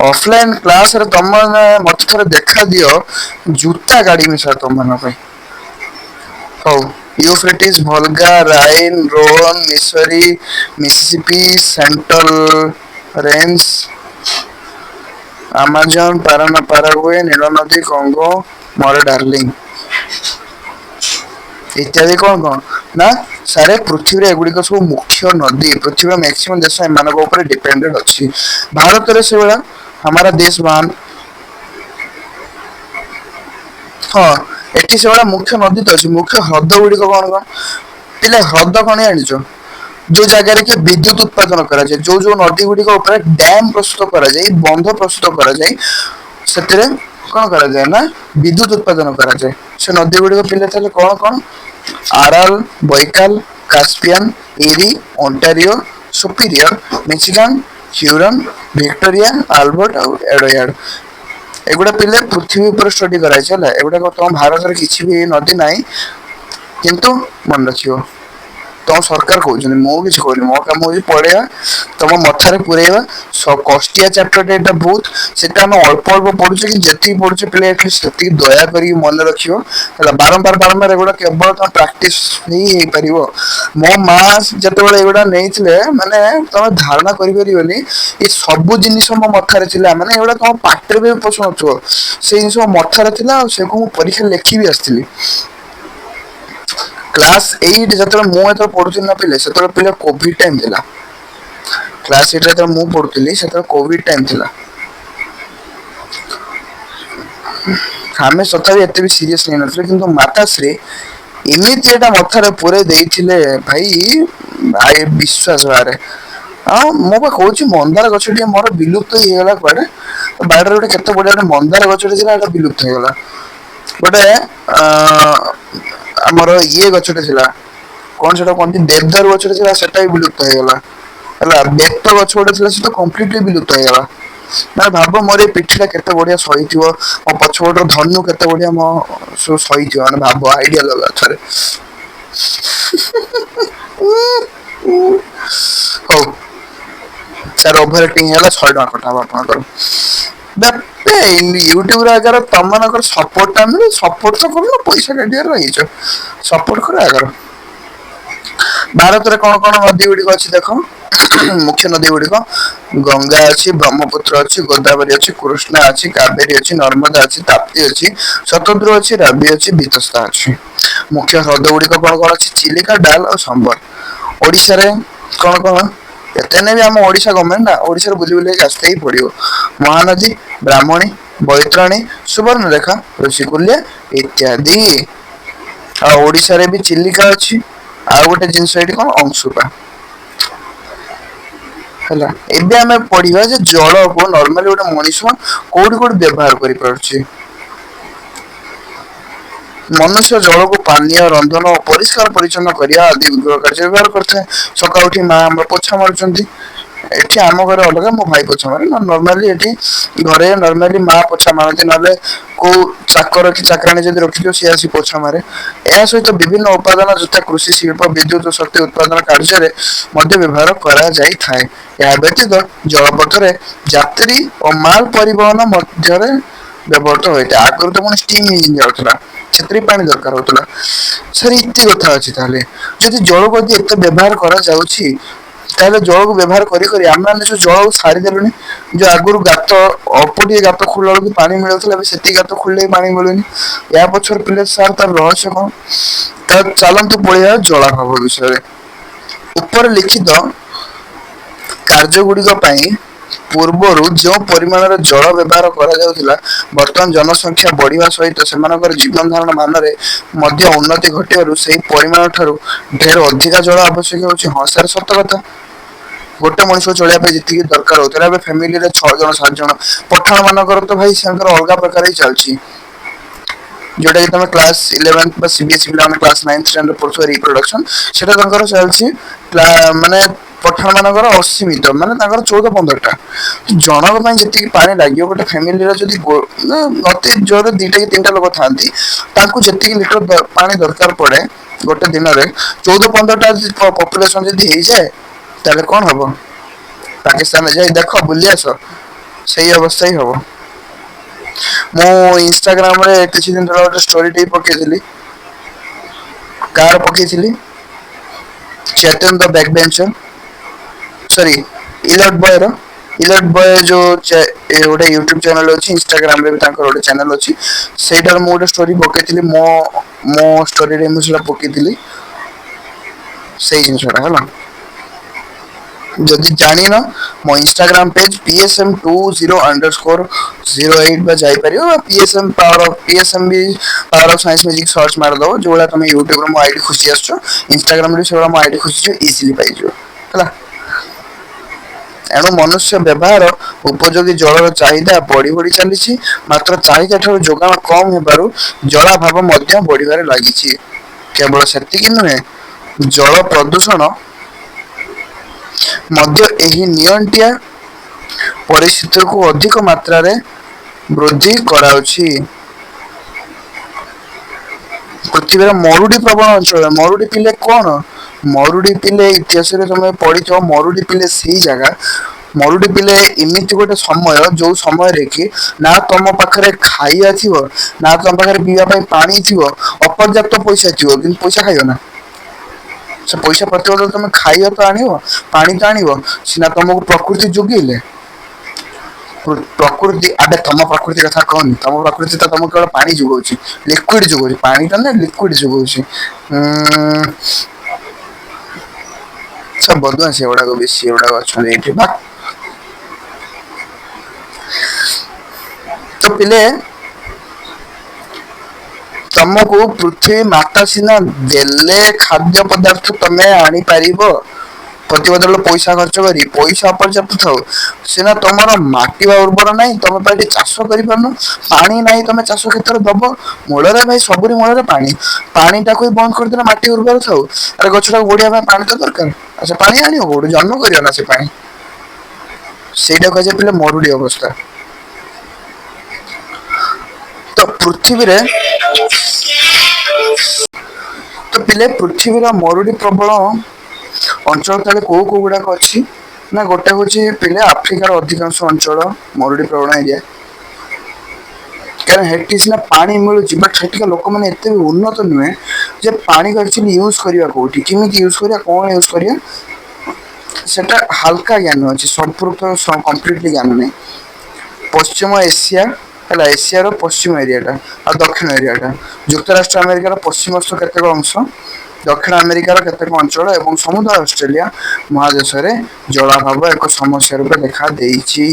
ଅଫଲାଇନ କ୍ଲାସରେ ତମ ମତେ ଥରେ ଦେଖା ଦିଅ, ଜୁତା କାଢିବି ସାର୍ ତମ ମାନଙ୍କ ପାଇଁ। ହଉ, Euphrates, Volga, Rhine, Rhone, Missouri, Mississippi, central range, Amazon, Paraguay, ନୀଳନଦୀ, କଙ୍ଗୋ, ମୋର ଡାର୍ଲିଂ ଇତ୍ୟାଦି। କଣ କଣ ନା ସାରେ, ପୃଥିବୀରେ ଏଗୁଡିକ ସବୁ ମୁଖ୍ୟ ନଦୀ। ପୃଥିବୀର ମ୍ୟାକ୍ସିମମ୍ ଦେଶ ଏମାନଙ୍କ ଉପରେ ଡିପେଣ୍ଡେଣ୍ଟ ଅଛି। ଭାରତରେ ସେଇଭଳିଆ ହମାରା ଦେଶ ମାନ। ହଁ, ଏଠି ସେଭଳିଆ ମୁଖ୍ୟ ନଦୀ ତ ଅଛି। ମୁଖ୍ୟ ହ୍ରଦ ଗୁଡିକ କଣ କଣ ପିଲା? ହ୍ରଦ କଣ ଜାଣିଛ? ଯୋଉ ଜାଗାରେ କି ବିଦ୍ୟୁତ ଉତ୍ପାଦନ କରାଯାଏ, ଯୋଉ ଯୋଉ ନଦୀ ଗୁଡିକ ଉପରେ ଡ୍ୟାମ ପ୍ରସ୍ତୁତ କରାଯାଏ, ବନ୍ଧ ପ୍ରସ୍ତୁତ କରାଯାଏ, ସେଥିରେ କଣ କରାଯାଏ ନା ବିଦ୍ୟୁତ ଉତ୍ପାଦନ କରାଯାଏ। ସେ ନଦୀ ଗୁଡିକ ପିଲା ତାହେଲେ କଣ କଣ? Aral, Baikal, Caspian, Erie, Ontario, Superior, Michigan, Huron, Victoria, Albert ଆଉ ଏଡୋୟାଡ। ଏଗୁଡା ପିଲେ ପୃଥିବୀ ଉପରେ ଷ୍ଟଡି କରାଯାଇଛି, ହେଲା। ଏଗୁଡାକ ତମ ଭାରତରେ କିଛି ବି ନଦୀ ନାହିଁ, କିନ୍ତୁ ମନେ ରଖିବ, ତମ ସରକାର କହୁଛନ୍ତି, ମୁଁ କିଛି କହୁନି। ମୋ କାମ ହଉଛି ପଢେଇବା, ତମ ମଥାରେ ପୁରେଇବା। କଷ୍ଟିଆ ଚାପ୍ଟର ଏଇଟା ବହୁତ, ସେଟା ଆମେ ଅଳ୍ପ ଅଳ୍ପ ପଢୁଛେ, କିନ୍ତୁ ଯେତିକି ପଢୁଛେ ପିଲା ଆଟଲିଷ୍ଟ ସେତିକି ଦୟା କରିକି ମନେ ରଖିବ, ହେଲା। ବାରମ୍ବାର ବାରମ୍ବାର ଏଗୁଡା କେବଳ ତମ ପ୍ରାକ୍ଟିସ ହିଁ ହେଇପାରିବ। ମୋ ମା ଯେତେବେଳେ ଏଗୁଡା ନେଇଥିଲେ, ମାନେ ତମେ ଧାରଣା କରିପାରିବନି, ଏ ସବୁ ଜିନିଷ ମୋ ମଥାରେ ଥିଲା। ମାନେ ଏଗୁଡା ତମ ପାଟିରେ ବି ପଶୁନଥିବ, ସେଇ ଜିନିଷ ମୋ ମଥାରେ ଥିଲା, ଆଉ ସେକୁ ମୁଁ ପରୀକ୍ଷାରେ ଲେଖିବି ଆସିଥିଲି। କ୍ଲାସ 8 ଯେତେବେଳେ ମୁଁ ଯେତେବେଳେ ପଢୁଥିଲି ନା ପିଲେ, ସେତେବେଳେ ପିଲା କୋଭିଡ ଟାଇମ ଥିଲା। କ୍ଲାସ 8 ଯେତେବେଳେ ମୁଁ ପଢୁଥିଲି, ସେତେବେଳେ କୋଭିଡ ଟାଇମ ଥିଲା। ଆମେ ତଥାପି ଏତେ ବି ସିରିୟସ ନେଇନଥିଲେ, କିନ୍ତୁ ମାତାଶ୍ରୀ ଏମିତି ଏଟା ମଥାରେ ପୁରେଇ ଦେଇଥିଲେ, ଭାଇ ଭାଇ ବିଶ୍ୱାସ ବାହାରେ। ହଁ, ମୁଁ ବା କହୁଛି, ମନ୍ଦାର ଗଛ ଟିକେ ମୋର ବିଲୁପ୍ତ ହେଇଗଲା କୁଆଡେ। ବାଡିରେ ଗୋଟେ କେତେ ବଢିଆ ଗୋଟେ ମନ୍ଦାର ଗଛଟେ ଥିଲା, ଏଟା ବିଲୁପ୍ତ ହେଇଗଲା। ଗୋଟେ ଅ ଆମର ଇଏ ଗଛଟେ ଥିଲା, କଣ ସେଟା କହନ୍ତି, ଦେବଦାରୁ ଗଛଟେ ଥିଲା, ସେଟା ବି ବିଲୁପ୍ତ ହେଇଗଲା, ହେଲା। ବେତ ଗଛ ଗୋଟେ ଥିଲା, ସେଟା କମ୍ପ୍ଲିଟଲି ବିଲୁପ୍ତ ହେଇଗଲା। ମାନେ ଭାବ, ମୋର ଏଇ ପିଠି ଟା କେତେ ବଢିଆ ସହିଥିବ, ମୋ ପଛପଟର ଧନୁ କେତେ ବଢିଆ ମୋ ସବୁ ସହିଥିବ, ମାନେ ଭାବ, ଆଇଡିଆ ଲଗାଅ ଥରେ। ହଉ ସାର୍, ଓଭର ଆକ୍ଟିଂ ହେଇଗଲା, 100 ଟଙ୍କା କଟା ହବ ଆପଣଙ୍କର। ୟୁଟ୍ୟୁବ ରେ ଆଗର ତମମାନଙ୍କର ସପୋର୍ଟ ଟା ମିଳେ, ସପୋର୍ଟ ତ କରୁନ, ପଇସା କାଟିବାର ରହିଛ, ସପୋର୍ଟ କର ଆଗର। ଭାରତରେ କଣ କଣ ନଦୀ ଗୁଡିକ ଅଛି ଦେଖ? ମୁଖ୍ୟ ନଦୀ ଗୁଡିକ ଗଙ୍ଗା ଅଛି, ବ୍ରହ୍ମପୁତ୍ର ଅଛି, ଗୋଦାବରୀ ଅଛି, କୃଷ୍ଣା ଅଛି, କାବେରୀ ଅଛି, ନର୍ମଦା ଅଛି, ତାପ୍ତି ଅଛି, ଶତଦ୍ରୁ ଅଛି, ରାବି ଅଛି, ବିତସ୍ତା ଅଛି। ମୁଖ୍ୟ ହ୍ରଦ ଗୁଡିକ କଣ କଣ ଅଛି? ଚିଲିକା, ଡାଲ ଆଉ ସମ୍ବର। ଓଡିଶାରେ କଣ କଣ? ଏତେ ନାଇଁ ବି ଆମ ଓଡିଶା ଗଭର୍ଣ୍ଣମେଣ୍ଟ ନା, ଓଡିଶାରେ ବୁଲି ବୁଲିକି ଆସିତେ ହିଁ ପଡିବ। ମହାନଦୀ, ବ୍ରାହ୍ମଣୀ, ବୈତରଣୀ, ସୁବର୍ଣ୍ଣରେଖା, ଋଷିକୁଲ୍ୟା ଇତ୍ୟାଦି। ଆଉ ଓଡିଶାରେ ବି ଚିଲିକା ଅଛି, ଆଉ ଗୋଟେ ଜିନିଷ ଏଠି କଣ, ଅଂଶୁପା, ହେଲା। ଏବେ ଆମେ ପଢିବା ଯେ ଜଳକୁ ନର୍ମାଲି ଗୋଟେ ମଣିଷ କୋଉଠି କୋଉଠି ବ୍ୟବହାର କରିପାରୁଛି। ମନୁଷ୍ୟ ଜଳକୁ ପାନୀୟ, ରନ୍ଧନ ଓ ପରିଷ୍କାର ପରିଚ୍ଛନ୍ନ କରିବା ଆଦି କାର୍ଯ୍ୟ ବ୍ୟବହାର କରିଥାଏ। ସକାଳୁ ଉଠି ମା ଆମର ପୋଛା ମାରୁଛନ୍ତି, ଏଠି ଆମ ଘରେ ଅଲଗା, ମୋ ଭାଇ ପୋଛା ମାରେ। ନର୍ମାଲି ଏଠି ଘରେ ନର୍ମାଲି ମା ପୋଛା ମାରନ୍ତି, ନହେଲେ କୋଉ ଚାକର କି ଚାକରାଣୀ ଯଦି ରଖିଥିବ ସିଏ ଆସି ପୋଛା ମାରେ। ଏହା ସହିତ ବିଭିନ୍ନ ଉପାଦାନ ଯଥା କୃଷି ଶିଳ୍ପ, ବିଦ୍ୟୁତ ଶକ୍ତି ଉତ୍ପାଦନ କାର୍ଯ୍ୟରେ ମଧ୍ୟ ବ୍ୟବହାର କରାଯାଇଥାଏ। ଏହା ବ୍ୟତୀତ ଜଳପଥରେ ଯାତ୍ରୀ ଓ ମାଲ ପରିବହନ ମଧ୍ୟରେ ବ୍ୟବହୃତ ହୋଇଥାଏ। ଆଗରୁ ତ ପୁଣି ଷ୍ଟିମ ଇଞ୍ଜିନ ଯାଉଥିଲା, ସେଥିରେ ପାଣି ଦରକାର ହଉଥିଲା। ସାର୍ ଏତେ କଥା ଅଛି। ତାହେଲେ ଯଦି ଜଳକୁ ଯଦି ଏତେ ବ୍ୟବହାର କରାଯାଉଛି, ତାହେଲେ ଜଳକୁ ବ୍ୟବହାର କରି କରି ଆମେମାନେ ଯୋଉ ଜଳକୁ ସାରିଦେଲୁଣି। ଯୋଉ ଆଗରୁ ଗାତ ଅଳ୍ପ ଟିକେ ଗାତ ଖୋଳିଲା ବେଳକୁ ପାଣି ମିଳୁଥିଲା, ଏବେ ସେତିକି ଗାତ ଖୋଳିଲେ ବି ପାଣି ମିଳୁନି। ଏହା ପଛରେ ପିଲେ ସାର୍ ତାର ରହସ୍ୟ କଣ? ତ ଚାଲନ୍ତୁ ପଳେଇବା ଜଳାଭାବ ବିଷୟରେ। ଉପରେ ଲିଖିତ କାର୍ଯ୍ୟ ଗୁଡିକ ପାଇଁ ପୂର୍ବରୁ ଯେଉଁ ପରିମାଣରେ ଜଳ ବ୍ୟବହାର କରାଯାଉଥିଲା, ବର୍ତ୍ତମାନ ଜନସଂଖ୍ୟା ବଢିବା ସହିତ ସେମାନଙ୍କର ଜୀବନ ଧାରଣ ମାନରେ ମଧ୍ୟ ଉନ୍ନତି ଘଟିବାରୁ ସେହି ପରିମାଣ ଠାରୁ ଢେର ଅଧିକା ଜଳ ଆବଶ୍ୟକ ହେଉଛି। ହଁ ସାର୍ ସତ କଥା। ଗୋଟେ ମଣିଷ ଚଳିବା ପାଇଁ ଯେତିକି ଦରକାର ହଉଥିଲା, ଏବେ ଫ୍ୟାମିଲିରେ 6 ଜଣ 7 ଜଣ। ପଠାଣ ମାନଙ୍କର ତ ଭାଇ ସେଙ୍କର ଅଲଗା ପ୍ରକାର ହିଁ ଚାଲିଛି। ଯୋଉଟା କି ତମେ କ୍ଲାସ 11 ବା ସିବିଏସଇ ପିଲାମାନେ କ୍ଲାସ 9th ଷ୍ଟାଣ୍ଡାର୍ଡ ପଢୁଥିବା ରିପ୍ରଡକ୍ସନ, ସେଟା ତାଙ୍କର ଚାଲିଛି ମାନେ ପଠାଣ ମାନଙ୍କର ଅସୀମିତ, ମାନେ ତାଙ୍କର 14-15ଟା। ଜଣଙ୍କ ପାଇଁ ଯେତିକି ପାଣି ଲାଗିବ, ଗୋଟେ ଫ୍ୟାମିଲିର ଯଦି ଅତି ଜୋରରେ 2ଟା କି 3ଟା ଲୋକ ଥାଆନ୍ତି, ତାଙ୍କୁ ଯେତିକି ଲିଟର ପାଣି ଦରକାର ପଡେ ଗୋଟେ ଦିନରେ, 14-15ଟା ପପୁଲେସନ ଯଦି ହେଇଯାଏ, ତାହେଲେ କଣ ହବ? ପାକିସ୍ତାନରେ ଯାଇ ଦେଖ, ବୁଲି ଆସ, ସେଇ ଅବସ୍ଥା ହିଁ ହବ। ମୁଁ ଇନଷ୍ଟାଗ୍ରାମରେ କିଛି ଦିନ ତଳେ ଗୋଟେ ଷ୍ଟୋରି ଟେ ପକେଇଥିଲି। କାହାର ପକେଇଥିଲି? ଚେତନ ଦ ବ୍ୟାକ୍ ବେଞ୍ଚର, ସରି ଇଲଟ ବୟର। ଇଲଟ ବୟ ଯୋଉ ଗୋଟେ ୟୁଟ୍ୟୁବ ଚ୍ୟାନେଲ ଅଛି, ଇନଷ୍ଟାଗ୍ରାମରେ ବି ତାଙ୍କର ଗୋଟେ ଚ୍ୟାନେଲ ଅଛି। ସେଇଟାରେ ମୁଁ ଗୋଟେ ଷ୍ଟୋରି ପକେଇଥିଲି, ମୋ ଷ୍ଟୋରିରେ ମୁଁ ସେଟା ପକେଇଥିଲି। ସେଇ ଜିନିଷଟା ହେଲା। ଯଦି ଜାଣିନ, ମୋ ଇନଷ୍ଟାଗ୍ରାମ ପେଜ PSM20_08 ବା ଯାଇପାରିବ। PSM ବି power of science magic search ମାରିଦବ। ଯୋଉଭଳିଆ ତମେ ୟୁଟ୍ୟୁବରେ ମୋ ଆଇଡି ଖୋଜି ଆସୁଛ, ଇନଷ୍ଟାଗ୍ରାମରେ ସେଇଭଳିଆ ମୋ ଆଇଡି ଖୋଜିଛ, ଇଜିଲି ପାଇଯିବ ହେଲା। ଏଣୁ ମନୁଷ୍ୟ ବ୍ୟବହାର ଉପଯୋଗୀ ଜଳର ଚାହିଦା ବଢି ବଢି ଚାଲିଛି। ମାତ୍ର ଚାହିଦା ଠାରୁ ଯୋଗାଣ କମ ହେବାରୁ ଜଳାଭାବ ମଧ୍ୟ ବଢିବାରେ ଲାଗିଛି। କେବଳ ସେତିକି ନୁହେଁ, ଜଳ ପ୍ରଦୂଷଣ ମଧ୍ୟ ଏହି ନିଅଣ୍ଟିଆ ପରିସ୍ଥିତିକୁ ଅଧିକ ମାତ୍ରାରେ ବୃଦ୍ଧି କରାଉଛି। ପୃଥିବୀର ମରୁଡି ପ୍ରବଣ ଅଞ୍ଚଳ। ମରୁଡି ପିଲେ କଣ? ମରୁଡି ପିଲେ ଇତିହାସରେ ତମେ ପଢିଥିବ, ମରୁଡି ପିଲେ ସେଇ ଜାଗା, ମରୁଡି ପିଲେ ଏମିତି ଗୋଟେ ସମୟ, ଯୋଉ ସମୟରେ କି ନା ତମ ପାଖରେ ଖାଇବା ଥିବ, ନା ତମ ପାଖରେ ପିଇବା ପାଇଁ ପାଣି ଥିବ, ଅପର୍ଯ୍ୟାପ୍ତ ପଇସା ଥିବ, କିନ୍ତୁ ପଇସା ଖାଇବ ନା। ସେ ପଇସା ପ୍ରତିବଦଳରେ ତମେ ଖାଇବା ତ ଆଣିବ, ପାଣି ତ ଆଣିବ, ସିନା ତମକୁ ପ୍ରକୃତି ଯୋଗେଇଲେ। ପ୍ରକୃତି, ଆବେ ତମ ପ୍ରକୃତି କଥା କହନି, ତମ ପ୍ରକୃତି ତ ତମକୁ କେବଳ ପାଣି ଯୋଗଉଛି, ଲିକ୍ୱିଡ ଯୋଗଉଛି। ପାଣି ଟା ନା ଲିକ୍ୱିଡ ଯୋଗଉଛି। ବଦମାସି ଏଗୁଡାକ, ବେଶୀ ଏଗୁଡାକ ଅଛନ୍ତି ଏଇଠି ବା। ତ ପିଲେ, ତମକୁ ପୃଥିବୀ ମାତା ସିନା ଦେଲେ ଖାଦ୍ୟ ପଦାର୍ଥ ତମେ ଆଣିପାରିବ, ପ୍ରତିବଦଳରେ ପଇସା ଖର୍ଚ୍ଚ କରି, ପଇସା ଅପର୍ଯ୍ୟାପ୍ତ ଥାଉ ସିନା ତମର ମାଟି ବା ଉର୍ବର ନାହିଁ, ତମେ ପା ଏଠି ଚାଷ କରିପାରୁନ, ପାଣି ନାହିଁ ତମେ ଚାଷ କ୍ଷେତ୍ରରେ ଦବ। ମୂଳରେ ଭାଇ, ସବୁରି ମୂଳରେ ପାଣି। ପାଣି ଟାକୁ ବି ବନ୍ଦ କରିଦେଲେ ମାଟି ଉର୍ବର ଥାଉ। ଆରେ ଗଛଟାକୁ ବଢିବା ପାଇଁ ପାଣି ତ ଦରକାର। ଆଉ ସେ ପାଣି ଆଣିବ କୋଉଠୁ? ଜନ୍ମ କରିବ ନା ସେ ପାଣି। ସେଇଟା କୁହାଯାଏ ପିଲେ ମରୁଡି ଅବସ୍ଥା। ତ ପୃଥିବୀରେ, ତ ପିଲେ ପୃଥିବୀର ମରୁଡି ପ୍ରବଳ ଅଞ୍ଚଳ ତାହେଲେ କୋଉ କୋଉ ଗୁଡାକ ଅଛି? ନା ଗୋଟେ ହଉଛି ପିଲେ ଆଫ୍ରିକାର ଅଧିକାଂଶ ଅଞ୍ଚଳ ମରୁଡି ପ୍ରବଣ ଏରିଆ। କାରଣ ହେଠି ସିନା ପାଣି ମିଳୁଛି, ବଟ୍ ସେଠିକା ଲୋକମାନେ ଏତେ ବି ଉନ୍ନତ ନୁହେଁ ଯେ ପାଣିକୁ ଆକ୍ଚୁଆଲି ୟୁଜ କରିବା କୋଉଠି, କେମିତି ୟୁଜ କରିବା, କଣ ୟୁଜ କରିବା, ସେଟା ହାଲକା ଜ୍ଞାନ ଅଛି, ସମ୍ପୃକ୍ତ କମ୍ପ୍ଲିଟଲି ଜ୍ଞାନ ନାହିଁ। ପଶ୍ଚିମ ଏସିଆ ହେଲା, ଏସିଆର ପଶ୍ଚିମ ଏରିଆଟା, ଆଉ ଦକ୍ଷିଣ ଏରିଆଟା, ଯୁକ୍ତରାଷ୍ଟ୍ର ଆମେରିକାର ପଶ୍ଚିମସ୍ଥ କେତେକ ଅଂଶ, ଦକ୍ଷିଣ ଆମେରିକାର କେତେକ ଅଞ୍ଚଳ ଏବଂ ସମୁଦ୍ର ଅଷ୍ଟ୍ରେଲିଆ ମହାଦେଶରେ ଜଳାଭାବ ଏକ ସମସ୍ୟା ରୂପେ ଦେଖା ଦେଇଛି।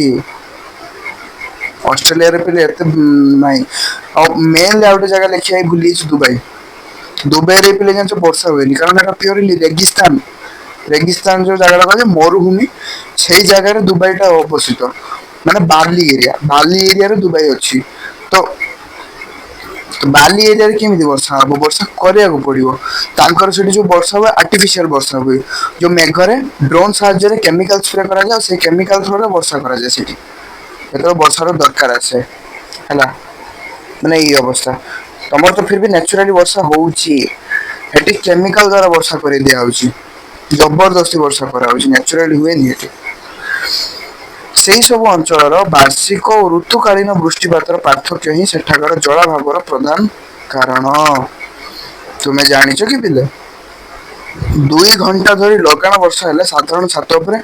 ଅଷ୍ଟ୍ରେଲିଆରେ ପିଲେ ଏତେ ନାହିଁ। ଆଉ ମେନଲି ଆଉ ଗୋଟେ ଜାଗା ଲେଖିବା ଭୁଲି ଯାଇଛି, ଦୁବାଇ। ଦୁବାଇରେ ପିଲେ ଜାଣିଛ ବର୍ଷା ହୁଏନି, କାରଣ ଏଟା ପିଓରଲି ରେଗିସ୍ତାନ। ରେଗିସ୍ତାନ ଯୋଉ ଜାଗାଟା କୁହାଯାଏ, ମରୁଭୂମି, ସେଇ ଜାଗାରେ ଦୁବାଇ ଟା ଅବସ୍ଥିତ। ମାନେ ବାଲି ଏରିଆ, ବାଲି ଏରିଆରେ ଦୁବାଇ ଅଛି। ତ ତ ବାଲି ଏରିଆରେ କେମିତି ବର୍ଷା ହବ? ବର୍ଷା କରିବାକୁ ପଡିବ। ତାଙ୍କର ସେଠି ଯୋଉ ବର୍ଷା ହୁଏ ଆର୍ଟିଫିସିଆଲ ବର୍ଷା ହୁଏ, ଯୋଉ ମେଘରେ ଡ୍ରୋନ ସାହାଯ୍ୟରେ କେମିକାଲ ସ୍ପ୍ରେ କରାଯାଏ ଆଉ ସେଇ କେମିକାଲ ଥ୍ରୋରେ ବର୍ଷା କରାଯାଏ ସେଠି, ଯେତେବେଳେ ବର୍ଷାର ଦରକାର ଆସେ ହେଲା। ମାନେ ଏଇ ଅବସ୍ଥା। ତମର ତ ଫିର ବି ନ୍ୟାଚୁରାଲି ବର୍ଷା ହଉଛି, ସେଠି କେମିକାଲ ଦ୍ଵାରା ବର୍ଷା କରି ଦିଆହଉଛି, ଜବରଦସ୍ତି ବର୍ଷା କରାହଉଛି, ନ୍ୟାଚୁରାଲି ହୁଏନି ଏଠି। ସେହି ସବୁ ଅଞ୍ଚଳର ବାର୍ଷିକ ଓ ଋତୁକାଳୀନ ବୃଷ୍ଟିପାତର ପାର୍ଥକ୍ୟ ହିଁ ସେଠାକାର ଜଳାଭାବର ପ୍ରଧାନ କାରଣ। ତୁମେ ଜାଣିଛ କି ପିଲେ? 2 ଘଣ୍ଟା ଧରି ଲଗାଣ ବର୍ଷା ହେଲେ ସାଧାରଣ ଛାତ ଉପରେ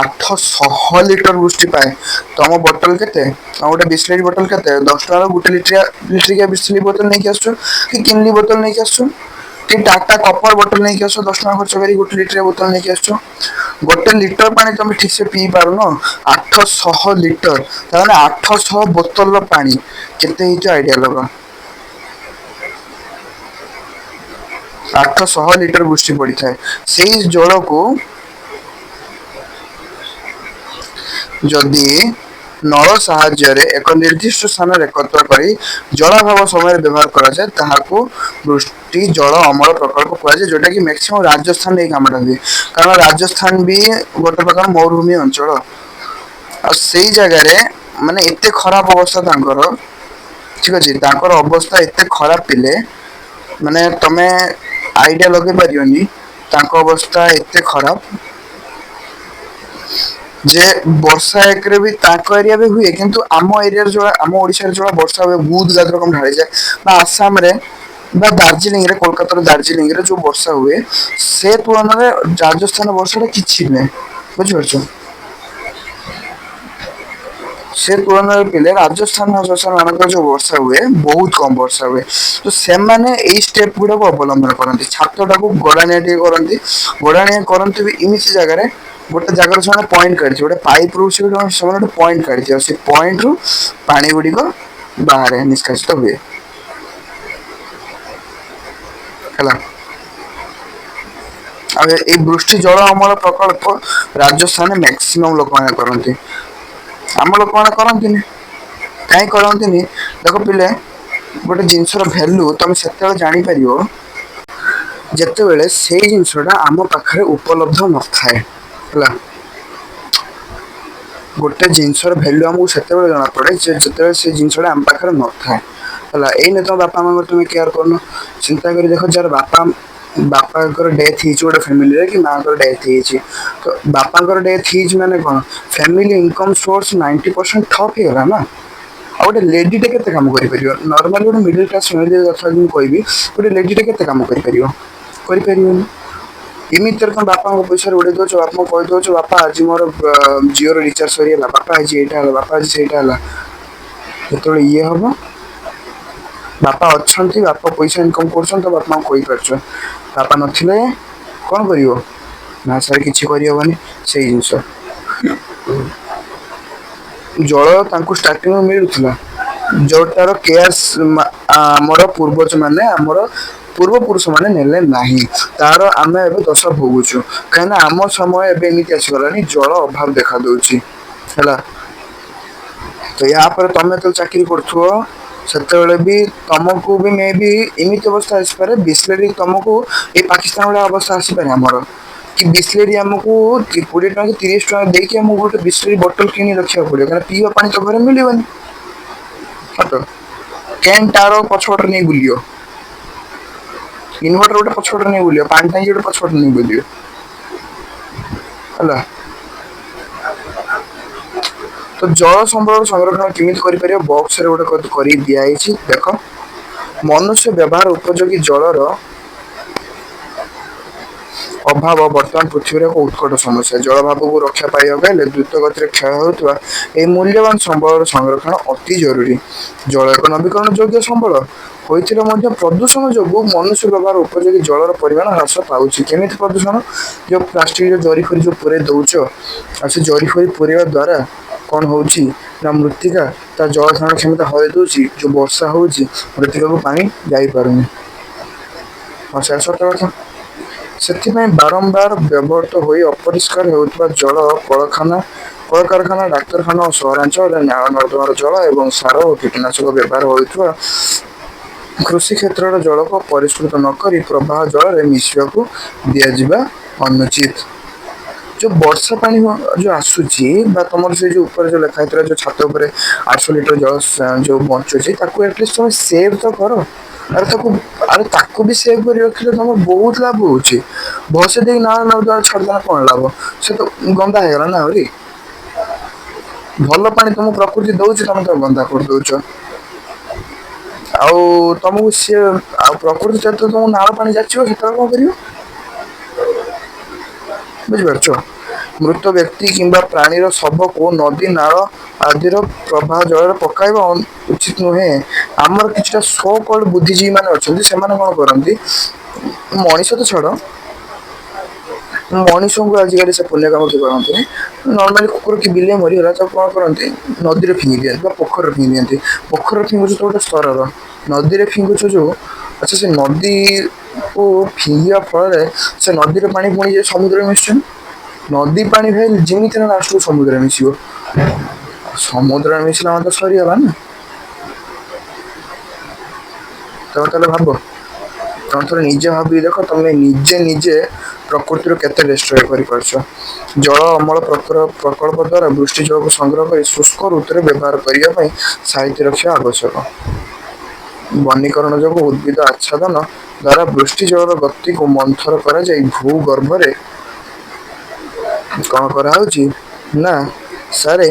800 ଲିଟର ବୃଷ୍ଟି ପାଏ। ତମ ବୋଟଲ କେତେ? ତମ ଗୋଟେ ବିସଲେରି ବୋଟଲ କେତେ? 10 ଟଙ୍କାର ଗୋଟେ ଲିଟରିକିଆ ବିସଲେରି ବୋତଲ ନେଇକି ଆସୁଛ କି 3 ଲି ବୋତଲ ନେଇକି ଆସୁଛ କି ଟାଟା କପର ବୋଟଲ ନେଇକି ଆସୁଛ, 10 ଟଙ୍କା ଖର୍ଚ୍ଚ କରି ଗୋଟେ ଲିଟରିଆ ବୋତଲ ନେଇକି ଆସୁଛ। ଗୋଟେ ଲିଟର ପାଣି ତମେ ଠିକ ସେ ପିଇ ପାରୁନ, 800 ଲିଟର, ତାମାନେ 800 ବୋତଲର ପାଣି କେତେ ହେଇଥିବ ଆଇଡିଆ ଲଗାଅ। 800 ଲିଟର ବୃଷ୍ଟି ପଡିଥାଏ। ସେଇ ଜଳକୁ ଯଦି ନଳ ସାହାଯ୍ୟରେ ଏକ ନିର୍ଦ୍ଦିଷ୍ଟ ସ୍ଥାନରେ ଏକତ୍ର କରି ଜଳାଭାବ ସମୟରେ ବ୍ୟବହାର କରାଯାଏ, ତାହାକୁ ବୃଷ୍ଟି ଜଳ ଅମଳ ପ୍ରକଳ୍ପ କୁହାଯାଏ, ଯୋଉଟା କି ମ୍ୟାକ୍ସିମମ୍ ରାଜସ୍ଥାନରେ ଏଇ କାମଟା ହୁଏ। କାରଣ ରାଜସ୍ଥାନ ବି ଗୋଟେ ପ୍ରକାର ମରୁଭୂମି ଅଞ୍ଚଳ। ଆଉ ସେଇ ଜାଗାରେ ମାନେ ଏତେ ଖରାପ ଅବସ୍ଥା ତାଙ୍କର, ଠିକ ଅଛି, ତାଙ୍କର ଅବସ୍ଥା ଏତେ ଖରାପ ଥିଲେ ମାନେ ତମେ ଆଇଡିଆ ଲଗେଇ ପାରିବନି ତାଙ୍କ ଅବସ୍ଥା ଏତେ ଖରାପ ଯେ ବର୍ଷା ଏକରେ ବି ତାଙ୍କ ଏରିଆ ବି ହୁଏ, କିନ୍ତୁ ଆମ ଏରିଆରେ ଯୋଉ ଆମ ଓଡିଶାରେ ଯୋଉ ବର୍ଷା ହୁଏ ବହୁତ ଗାଦ ରକମ ଢାଳିଯାଏ, ବା ଆସାମରେ ବା ଦାର୍ଜିଲିଂରେ, କୋଲକାତାର ଦାର୍ଜିଲିଂ ରେ ଯୋଉ ବର୍ଷା ହୁଏ ସେ ତୁଳନାରେ ରାଜସ୍ଥାନ ବର୍ଷା ଟା କିଛି ନୁହେଁ, ବୁଝିପାରୁଛ। ସେ ତୁଳନାରେ ପିଲେ ରାଜସ୍ଥାନ ମାନଙ୍କର ଯୋଉ ବର୍ଷା ହୁଏ ବହୁତ କମ ବର୍ଷା ହୁଏ। ତ ସେମାନେ ଏଇ ଷ୍ଟେପ ଗୁଡାକୁ ଅବଲମ୍ବନ କରନ୍ତି, ଛାତଟାକୁ ଗଡାଣିଆ ଟିକେ କରନ୍ତି, ଗଡାଣିଆ କରନ୍ତି ବି ଏମିତି ଜାଗାରେ ଗୋଟେ ଜାଗାରୁ ସେମାନେ ପଏଣ୍ଟ କାଢିଥିବେ, ଗୋଟେ ପାଇପ ରୁ ସେମାନେ ଗୋଟେ ପଏଣ୍ଟ କାଢିଥିବେ, ଆଉ ସେ ପଏଣ୍ଟ ରୁ ପାଣି ଗୁଡିକ ବାହାରେ ନିଷ୍କାସିତ ହୁଏ ହେଲା। ଆଉ ଏଇ ବୃଷ୍ଟି ଜଳ ଅମଳ ପ୍ରକଳ୍ପ ରାଜସ୍ଥାନରେ ମ୍ୟାକ୍ସିମମ୍ ଲୋକମାନେ କରନ୍ତି। ଆମ ଲୋକମାନେ କରନ୍ତିନି, କାହିଁ କରନ୍ତିନି ଦେଖ ପିଲେ, ଗୋଟେ ଜିନିଷର ଭ୍ୟାଲୁ ତମେ ସେତେବେଳେ ଜାଣିପାରିବ ଯେତେବେଳେ ସେଇ ଜିନିଷ ଟା ଆମ ପାଖରେ ଉପଲବ୍ଧ ନଥାଏ ହେଲା। ଗୋଟେ ଜିନିଷର ଭ୍ୟାଲୁ ଆମକୁ ସେତେବେଳେ ଜଣା ପଡେ ଯେ ଯେତେବେଳେ ସେ ଜିନିଷଟା ଆମ ପାଖରେ ନଥାଏ ହେଲା। ଏଇନେ ତମ ବାପା ମାଙ୍କର ତମେ କେୟାର କରୁନ, ଚିନ୍ତା କରି ଦେଖ ଯାହାର ବାପାଙ୍କର ଡେଥ ହେଇଛି ଗୋଟେ ଫ୍ୟାମିଲିରେ, କି ମାଙ୍କର ଡେଥ ହେଇଛି, ତ ବାପାଙ୍କର ଡେଥ ହେଇଛି ମାନେ କଣ ଫ୍ୟାମିଲି ଇନକମ ସୋର୍ସ 90% ଠପ୍ ହେଇଗଲା ନା। ଆଉ ଗୋଟେ ଲେଡି ଟେ କେତେ କାମ କରିପାରିବ, ନର୍ମାଲି ଗୋଟେ ମିଡିଲ କ୍ଲାସ ଫ୍ୟାମିଲି କଥା ମୁଁ କହିବି, ଗୋଟେ ଲେଡି ଟେ କେତେ କାମ କରିପାରିବ, କରିପାରିବନି। ଏମିତିରେ ତମ ବାପାଙ୍କ ପଇସାରେ ଉଡେଇ ଦଉଛ, ବାପାଙ୍କୁ କହିଦଉଛ ବାପା ଆଜି ମୋର ଜିଓ ର ରିଚାର୍ଜ ସରିଗଲା, ବାପା ଆଜି ଏଇଟା ହେଲା, ବାପା ଆଜି ସେଇଟା ହେଲା। ଯେତେବେଳେ ଇଏ ହବ, ବାପା ଅଛନ୍ତି, ବାପା ପଇସା ଇନକମ କରୁଛନ୍ତି, ତ ବାପା ମାଙ୍କୁ କହିପାରୁଛ। ବାପା ନଥିଲେ କଣ କରିବ ନା, ସାର କିଛି କରିହବନି। ସେଇ ଜିନିଷ ଜଳ ତାଙ୍କୁ ଷ୍ଟାର୍ଟିଂରୁ ମିଳୁଥିଲା, ଯୋଉଟାର କେୟାର ଆମର ପୂର୍ବଜ ମାନେ, ଆମର ପୂର୍ବ ପୁରୁଷ ମାନେ ନେଲେ ନାହିଁ, ତାର ଆମେ ଏବେ ଦୋଷ ଭୋଗୁଛୁ। କାହିଁକିନା ଆମ ସମୟ ଏବେ ଏମିତି ଆସିଗଲାଣି ଜଳ ଅଭାବ ଦେଖା ଦଉଛି ହେଲା। ତ ୟା ପରେ ତମେ ତ ଚାକିରି କରୁଥିବ, ସେତେବେଳେ ବି ତମକୁ ବି ମେ ବି ଏମିତି ଅବସ୍ଥା ଆସିପାରେ ବିସ୍ଲେରି ତମକୁ ଏଇ ପାକିସ୍ତାନ ଭଳିଆ ଅବସ୍ଥା ଆସିପାରେ ଆମର, କି ବିସ୍ଲେରି ଆମକୁ 20 ଟଙ୍କା କି 30 ଟଙ୍କା ଦେଇକି ଆମକୁ ଗୋଟେ ବିସ୍ଲେରି ବୋଟଲ କିଣି ରଖିବାକୁ ପଡିବ, କାରଣ ପିଇବା ପାଣି ତ ଘରେ ମିଳିବନି। ସତ କେନ୍ ଟାର ପଛପଟରେ ନେଇ ବୁଲିବ, ଇନଭର୍ଟର ଗୋଟେ ପଛପଟରେ ନେଇ ବୁଲିବ, ପାଣି ଟାଙ୍କି ଗୋଟେ ପଛପଟରେ ନେଇ ବୁଲିବ ହେଲା। ତ ଜଳ ସମ୍ବଳ ସଂରକ୍ଷଣ କେମିତି କରିପାରିବ, ବକ୍ସରେ ଗୋଟେ କରି ଦିଆଯାଇଛି ଦେଖ। ମନୁଷ୍ୟ ବ୍ୟବହାର ଉପଯୋଗୀ ଜଳର ଅଭାବ ବର୍ତ୍ତମାନ ପୃଥିବୀରେ ଏକ ଉତ୍କଟ ସମସ୍ୟା। ଜଳଭାବକୁ ରକ୍ଷା ପାଇବାକୁ ହେଲେ ଦ୍ରୁତ ଗତିରେ କ୍ଷୟ ହେଉଥିବା ଏହି ମୂଲ୍ୟବାନ ସମ୍ବଳର ସଂରକ୍ଷଣ ଅତି ଜରୁରୀ। ଜଳ ଏକ ନବୀକରଣ ଯୋଗ୍ୟ ସମ୍ବଳ ହୋଇଥିଲେ ମଧ୍ୟ ପ୍ରଦୂଷଣ ଯୋଗୁଁ ମନୁଷ୍ୟ ବ୍ୟବହାର ଉପଯୋଗୀ ଜଳର ପରିମାଣ ହ୍ରାସ ପାଉଛି। କେମିତି ପ୍ରଦୂଷଣ, ଯୋଉ ପ୍ଲାଷ୍ଟିକ ଜରି ଫରି ଯୋଉ ପୁରେଇ ଦଉଛ, ଆଉ ସେ ଜରି ଫରି ପୁରେଇବା ଦ୍ଵାରା କଣ ହଉଛି ନା ମୃତ୍ତିକା ତା ଜଳ ଧାରଣ କ୍ଷମତା ହରେଇ ଦଉଛି, ଯୋଉ ବର୍ଷା ହଉଛି ମୃତ୍ତିକାକୁ ପାଣି ଯାଇପାରୁନି। ହଁ ସେଇଟା ସତ କଥା। ସେଥିପାଇଁ ବାରମ୍ବାର ବ୍ୟବହୃତ ହୋଇ ଅପରିଷ୍କାର ହେଉଥିବା ଜଳ କଳକାରଖାନା, ଡାକ୍ତରଖାନା ଓ ସହରାଞ୍ଚଳରେ ନାଳ ନର୍ଦ୍ଦମାର ଜଳ ଏବଂ ସାର ଓ କୀଟନାଶକ ବ୍ୟବହାର ହୋଇଥିବା କୃଷି କ୍ଷେତ୍ରର ଜଳକୁ ପରିଷ୍କୃତ ନକରି ପ୍ରବାହ ଜଳରେ ମିଶିବାକୁ ଦିଆଯିବା ଅନୁଚିତ। ଯୋଉ ବର୍ଷା ପାଣି ଯୋଉ ଆସୁଛି ବା ତମର ସେ ଯୋଉ ଉପରେ ଯୋଉ ଲେଖା ହେଇଥିଲା ଯୋଉ ଛାତ ଉପରେ 800 ଲିଟର ଜଳ ଯୋଉ ବଞ୍ଚୁଛି ତାକୁ ଆଟଲିଷ୍ଟ ତମେ ସେଭ୍ ତ କର। ତାକୁ ବି ସେଭ୍ କରି ରଖିଲେ ତମର ବହୁତ ଲାଭ ହଉଛି। ଭଲସେ ଦେଇକି ନାଳ ନର୍ଦ୍ଦମା ଛାଡିଦେଲେ କଣ ଲାଭ, ସେ ତ ଗନ୍ଦା ହେଇଗଲା ନା ଆହୁରି। ଭଲ ପାଣି ତମକୁ ପ୍ରକୃତି ଦଉଛି, ତମେ ତାକୁ ଗନ୍ଦା କରିଦଉଛ। ଆଉ ତମକୁ ସିଏ ଆଉ ପ୍ରକୃତି ଯେତେବେଳେ ତମକୁ ନାଳ ପାଣି ଯାଚିବ ସେତେବେଳେ କଣ କରିବ? ବୁଝିପାରୁଛ? ମୃତ ବ୍ୟକ୍ତି କିମ୍ବା ପ୍ରାଣୀର ଶବକୁ ନଦୀ ନାଳ ଆଦିର ପ୍ରବାହ ଜଳରେ ପକାଇବା ଉଚିତ ନୁହେଁ। ଆମର କିଛିଟା ସୋ କଲ୍ଡ ବୁଦ୍ଧିଜୀବୀ ମାନେ ଅଛନ୍ତି, ସେମାନେ କଣ କରନ୍ତି, ମଣିଷ ତ ଛାଡ, ମଣିଷଙ୍କୁ ଆଜିକାଲି ସେ ପୁଣ୍ୟ କାମ କେହି କରନ୍ତିନି। ନର୍ମାଲି କୁକୁର କି ବିଲେଇ ମରିଗଲା ତାକୁ କଣ କରନ୍ତି, ନଦୀରେ ଫିଙ୍ଗି ଦିଅନ୍ତି ବା ପୋଖରୀରେ ଫିଙ୍ଗି ଦିଅନ୍ତି। ପୋଖରୀରେ ଫିଙ୍ଗୁଛ ତ ଗୋଟେ ସ୍ତରର, ନଦୀରେ ଫିଙ୍ଗୁଛ ଯୋଉ, ଆଚ୍ଛା ସେ ନଦୀକୁ ଫିଙ୍ଗିବା ଫଳରେ ସେ ନଦୀର ପାଣି ପୁଣି ଯାଇ ସମୁଦ୍ରରେ ମିଶୁଛି। ନଦୀ ପାଣି ଭାଇ ଯେମିତି ହେଲେ ଲାଷ୍ଟକୁ ସମୁଦ୍ରରେ ମିଶିବ। ସମୁଦ୍ରରେ ମିଶିଲା ମାନେ ତ ସରିଗଲା ନା। ତମେ ତାହେଲେ ଭାବ, ତମେ ଥରେ ନିଜେ ଭାବିକି ଦେଖ, ତମେ ନିଜେ ପ୍ରକୃତିରୁ କେତେ ଡିଷ୍ଟ୍ରୟ କରିପାରୁଛ। ଜଳ ଅମଳ ପ୍ରକଳ୍ପ ଦ୍ଵାରା ବୃଷ୍ଟି ଜଳକୁ ସଂଗ୍ରହ କରି ଶୁଷ୍କ ଋତୁରେ ବ୍ୟବହାର କରିବା ପାଇଁ ସାହିତ୍ୟ ରଖିବା ଆବଶ୍ୟକ। ବନୀକରଣ ଯୋଗୁଁ ଉଦ୍ଭିଦ ଆଚ୍ଛାଦନ ଦ୍ୱାରା ବୃଷ୍ଟି ଜଳର ଗତିକୁ ମନ୍ଥର କରାଯାଇ ଭୂଗର୍ଭରେ କଣ କରାହଉଛି ନା ସାରେ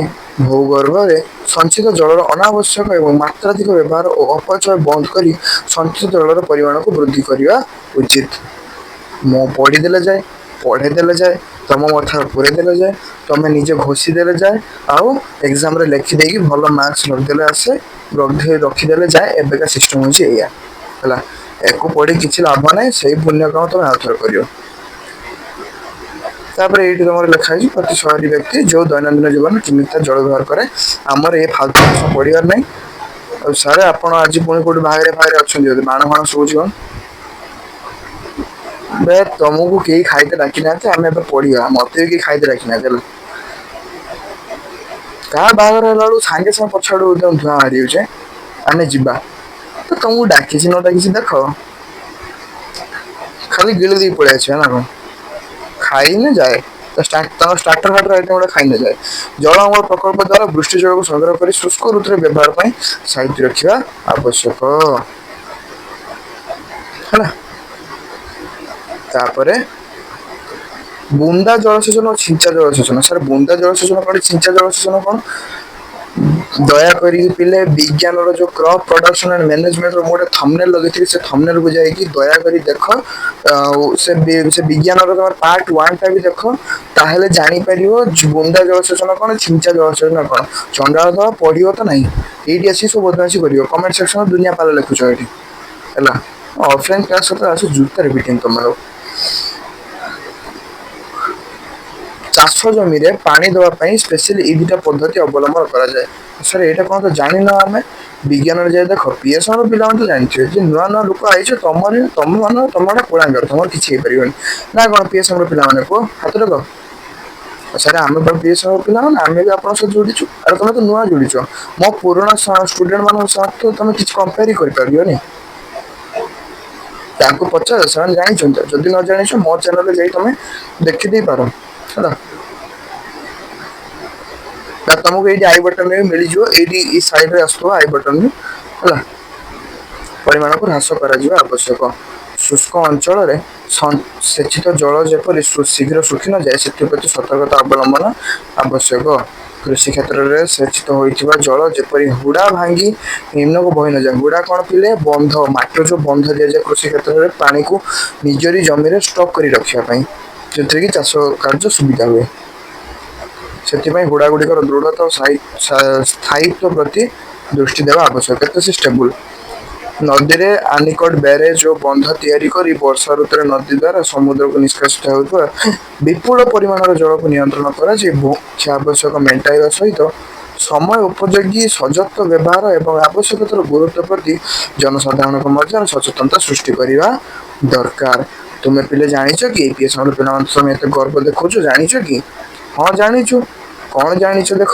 ଭୂଗର୍ଭରେ ସଞ୍ଚିତ ଜଳର ଅନାବଶ୍ୟକ ଏବଂ ମାତ୍ରାଧିକ ବ୍ୟବହାର ଓ ଅପଚୟ ବନ୍ଦ କରି ସଞ୍ଚିତ ଜଳର ପରିମାଣକୁ ବୃଦ୍ଧି କରିବା ଉଚିତ। ମୁଁ ପଢେଇ ଦେଲେ ଯାଏ, ତମ ମଥାରେ ପୁରେଇ ଦେଲେ ଯାଏ, ତମେ ନିଜେ ଘୋଷି ଦେଲେ ଯାଏ, ଆଉ ଏକ୍ସାମରେ ଲେଖିଦେଇକି ଭଲ ମାର୍କସ ରଖିଦେଲେ ଆସେ, ରଖିଦେଲେ ଯାଏ। ଏବେକା ସିଷ୍ଟମ ହଉଛି ଏଇଆ ହେଲା। ୟାକୁ ପଢି କିଛି ଲାଭ ନାହିଁ, ସେଇ ପୁଣ୍ୟ କାମ ତମେ ଆଉଥରେ କରିବ। ତାପରେ ଏଇଠି ତମର ଲେଖା ହେଇଛି ପ୍ରତି ଶହରୀ ବ୍ୟକ୍ତି ଯୋଉ ଦୈନନ୍ଦିନ ଜୀବନରେ କେମିତି ଜଳ ବ୍ୟବହାର କରେ। ଆମର ଏ ଫାଲତୁ ଜିନିଷ ପଢିବାର ନାହିଁ। ଆଉ ସାର୍ ଆପଣ ଆଜି ପୁଣି କୋଉଠି ବାହାରେ ଅଛନ୍ତି ବୋଧେ, ବାଣ ଫାଣ ଶୁଭୁଛି କଣ? ବେ ତମକୁ କେହି ଖାଇତେ ଡାକି ନାହାନ୍ତି, ଆମେ ଏବେ ପଢିବା, ମତେ ବି କେହି ଖାଇତେ ଡାକି ନାହାନ୍ତି ହେଲା। କାହା ବାହାଘର ହେଲା ବେଳକୁ ସାଙ୍ଗେ ସାଙ୍ଗେ ପଛ ଆଡୁ ଧୂଆଁ ବାହାରି ଯାଉଛି। ଆମେ ଯିବା ତ ତମକୁ ଡାକିଛି ନ ଡାକିଛି ଦେଖ, ଖାଲି ଗିଳି ଦେଇକି ପଳେଇ ଆସିବା ନା କଣ? ଖାଇନେ ଯାଏ, ତାଙ୍କ ଷ୍ଟାର୍ଟର ଫାର୍ଟର ଆଇଟମ ଗୁଡା ଖାଇନେ ଯାଏ। ଜଳ ଅମଳ ପ୍ରକଳ୍ପ ଦ୍ଵାରା ବୃଷ୍ଟି ଜଳକୁ ସଂଗ୍ରହ କରି ଶୁଷ୍କ ଋତୁରେ ବ୍ୟବହାର ପାଇଁ ସାଇତି ରଖିବା ଆବଶ୍ୟକ ହେଲା। ତାପରେ ବୁନ୍ଦା ଜଳସେଚନ ଓ ଛିଞ୍ଚା ଜଳସେଚନ। ସାର୍ ବୁନ୍ଦା ଜଳସେଚନ କଣ, ଛିଞ୍ଚା ଜଳସେଚନ କଣ? ଦୟାକରି ପିଲେ ବିଜ୍ଞାନର ଯୋଉ କ୍ରପ ପ୍ରଡକ୍ସନ ଆଣ୍ଡ ମ୍ୟାନେଜମେଣ୍ଟ ମୁଁ ଗୋଟେ ଥମ୍ବନେଲ ଲଗେଇଥିଲି, ସେ ଥମ୍ବନେଲକୁ ଯାଇକି ଦୟାକରି ଦେଖ। ଆଉ ସେ ବିଜ୍ଞାନର ତମର ପାର୍ଟ 1 ଟା ବି ଦେଖ, ତାହେଲେ ଜାଣିପାରିବ ବୁନ୍ଦା ଜଳସେଚନ କଣ, ଛିଞ୍ଚା ଜଳସେଚନ କଣ। ଚଣ୍ଡାଳ ତ ପଢିବ ତ ନାହିଁ, ଏଇଠି ଆସିକି ସବୁ ବଦମାସି କରିବ, କମେଣ୍ଟ ସେକ୍ସନ ଦୁନିଆ ପାଲ ଲେଖୁଛ ଏଠି ହେଲା। ଅଫଲାଇନ କ୍ଲାସ ସହିତ ଆସ ଜୁତାରେ ପିଟିବି ତମର। ଚାଷ ଜମିରେ ପାଣି ଦେବା ପାଇଁ ସ୍ପେସିଆଲି ଏଇ ଦିଟା ପଦ୍ଧତି ଅବଲମ୍ବନ କରାଯାଏ। ସାର୍ ଏଇଟା କଣ ତ ଜାଣିନ ଆମେ? ବିଜ୍ଞାନରେ ଯାଇ ଦେଖ, ପିଏସନ ପିଲାମାନେ ତ ଜାଣିଥିବେ, ଯେ ନୂଆ ନୂଆ ଲୋକ ଆଇଛ, ତମର କୁଳାଙ୍ଗର, ତମର କିଛି ହେଇପାରିବନି ନା କଣ? ପିଏସନ ପିଲାମାନେ କୁହ, ହାତ ଟେକ। ସାର୍ ଆମେ ପିଏସନ ପିଲାମାନେ, ଆମେ ବି ଆପଣଙ୍କ ସହ ଯୋଡିଛୁ। ଆରେ ତମେ ତ ନୂଆ ଯୋଡିଛ, ମୋ ପୁରୁଣା ଷ୍ଟୁଡେଣ୍ଟ ମାନଙ୍କ ସହ ତ ତମେ କିଛି କମ୍ପେୟାର କରିପାରିବନି। ତାଙ୍କୁ ପଚାର, ସେମାନେ ଜାଣିଛନ୍ତି। ଯଦି ନ ଜାଣିଛ ମୋ ଚ୍ୟାନେଲରେ ଯାଇ ତମେ ଦେଖିଦେଇ ପାର ହେଲା। ତମକୁ ଏଇଠି ଆଇ ବଟନ ରେ ମିଳିଯିବ, ଏଇଠି ଏଇ ସାଇଡରେ ଆସୁଥିବ ଆଇ ବଟନ ହେଲା। ପରିମାଣକୁ ହ୍ରାସ କରାଯିବା ଆବଶ୍ୟକ। ଶୁଷ୍କ ଅଞ୍ଚଳରେ ସେଚିତ ଜଳ ଯେପରି ଶୀଘ୍ର ଶୁଖି ନଯାଏ, ସେଥିପ୍ରତି ସତର୍କତା ଅବଲମ୍ବନ ଆବଶ୍ୟକ। କୃଷି କ୍ଷେତ୍ରରେ ସେଚିତ ହୋଇଥିବା ଜଳ ଯେପରି ହୁଡା ଭାଙ୍ଗି ନିମ୍ନକୁ ବହି ନଯାଏ। ହୁଡା କଣ ପିଲେ, ବନ୍ଧ, ମାଟିର ଯୋଉ ବନ୍ଧ ଦିଆଯାଏ କୃଷି କ୍ଷେତ୍ରରେ ପାଣିକୁ ନିଜରି ଜମିରେ ଷ୍ଟକ୍ କରି ରଖିବା ପାଇଁ, ସେଥିରେ କି ଚାଷ କାର୍ଯ୍ୟ ସୁବିଧା ହୁଏ। ସେଥିପାଇଁ ହୁଡା ଗୁଡିକର ଦୃଢତା ଓ ସ୍ଥାୟିତ୍ଵ ପ୍ରତି ଦୃଷ୍ଟି ଦେବା ଆବଶ୍ୟକ। କେତେ ସେ ଷ୍ଟେବୁଲ। ନଦୀରେ ଆନିକଟ ବ୍ୟାରେଜ ଓ ବନ୍ଧ ତିଆରି କରି ବର୍ଷା ଋତୁରେ ନଦୀ ଦ୍ଵାରା ସମୁଦ୍ରକୁ ନିଷ୍କାସିତ ହେଉଥିବା ବିପୁଳ ପରିମାଣର ଜଳକୁ ନିୟନ୍ତ୍ରଣ କରାଯାଇ ମୁଖ୍ୟ ଆବଶ୍ୟକ ମେଣ୍ଟାଇବା ସହିତ ସମୟ ଉପଯୋଗୀ ସଯତ୍ନ ବ୍ୟବହାର ଏବଂ ଆବଶ୍ୟକତାର ଗୁରୁତ୍ୱ ପ୍ରତି ଜନସାଧାରଣଙ୍କ ମଧ୍ୟରେ ସଚେତନତା ସୃଷ୍ଟି କରିବା ଦରକାର। ତୁମେ ପିଲେ ଜାଣିଛ କି ପିଲାମାନେ ତମେ ଏତେ ଗର୍ବ ଦେଖାଉଛ, ଜାଣିଛ କି? ହଁ ଜାଣିଛୁ। କଣ ଜାଣିଛ ଦେଖ?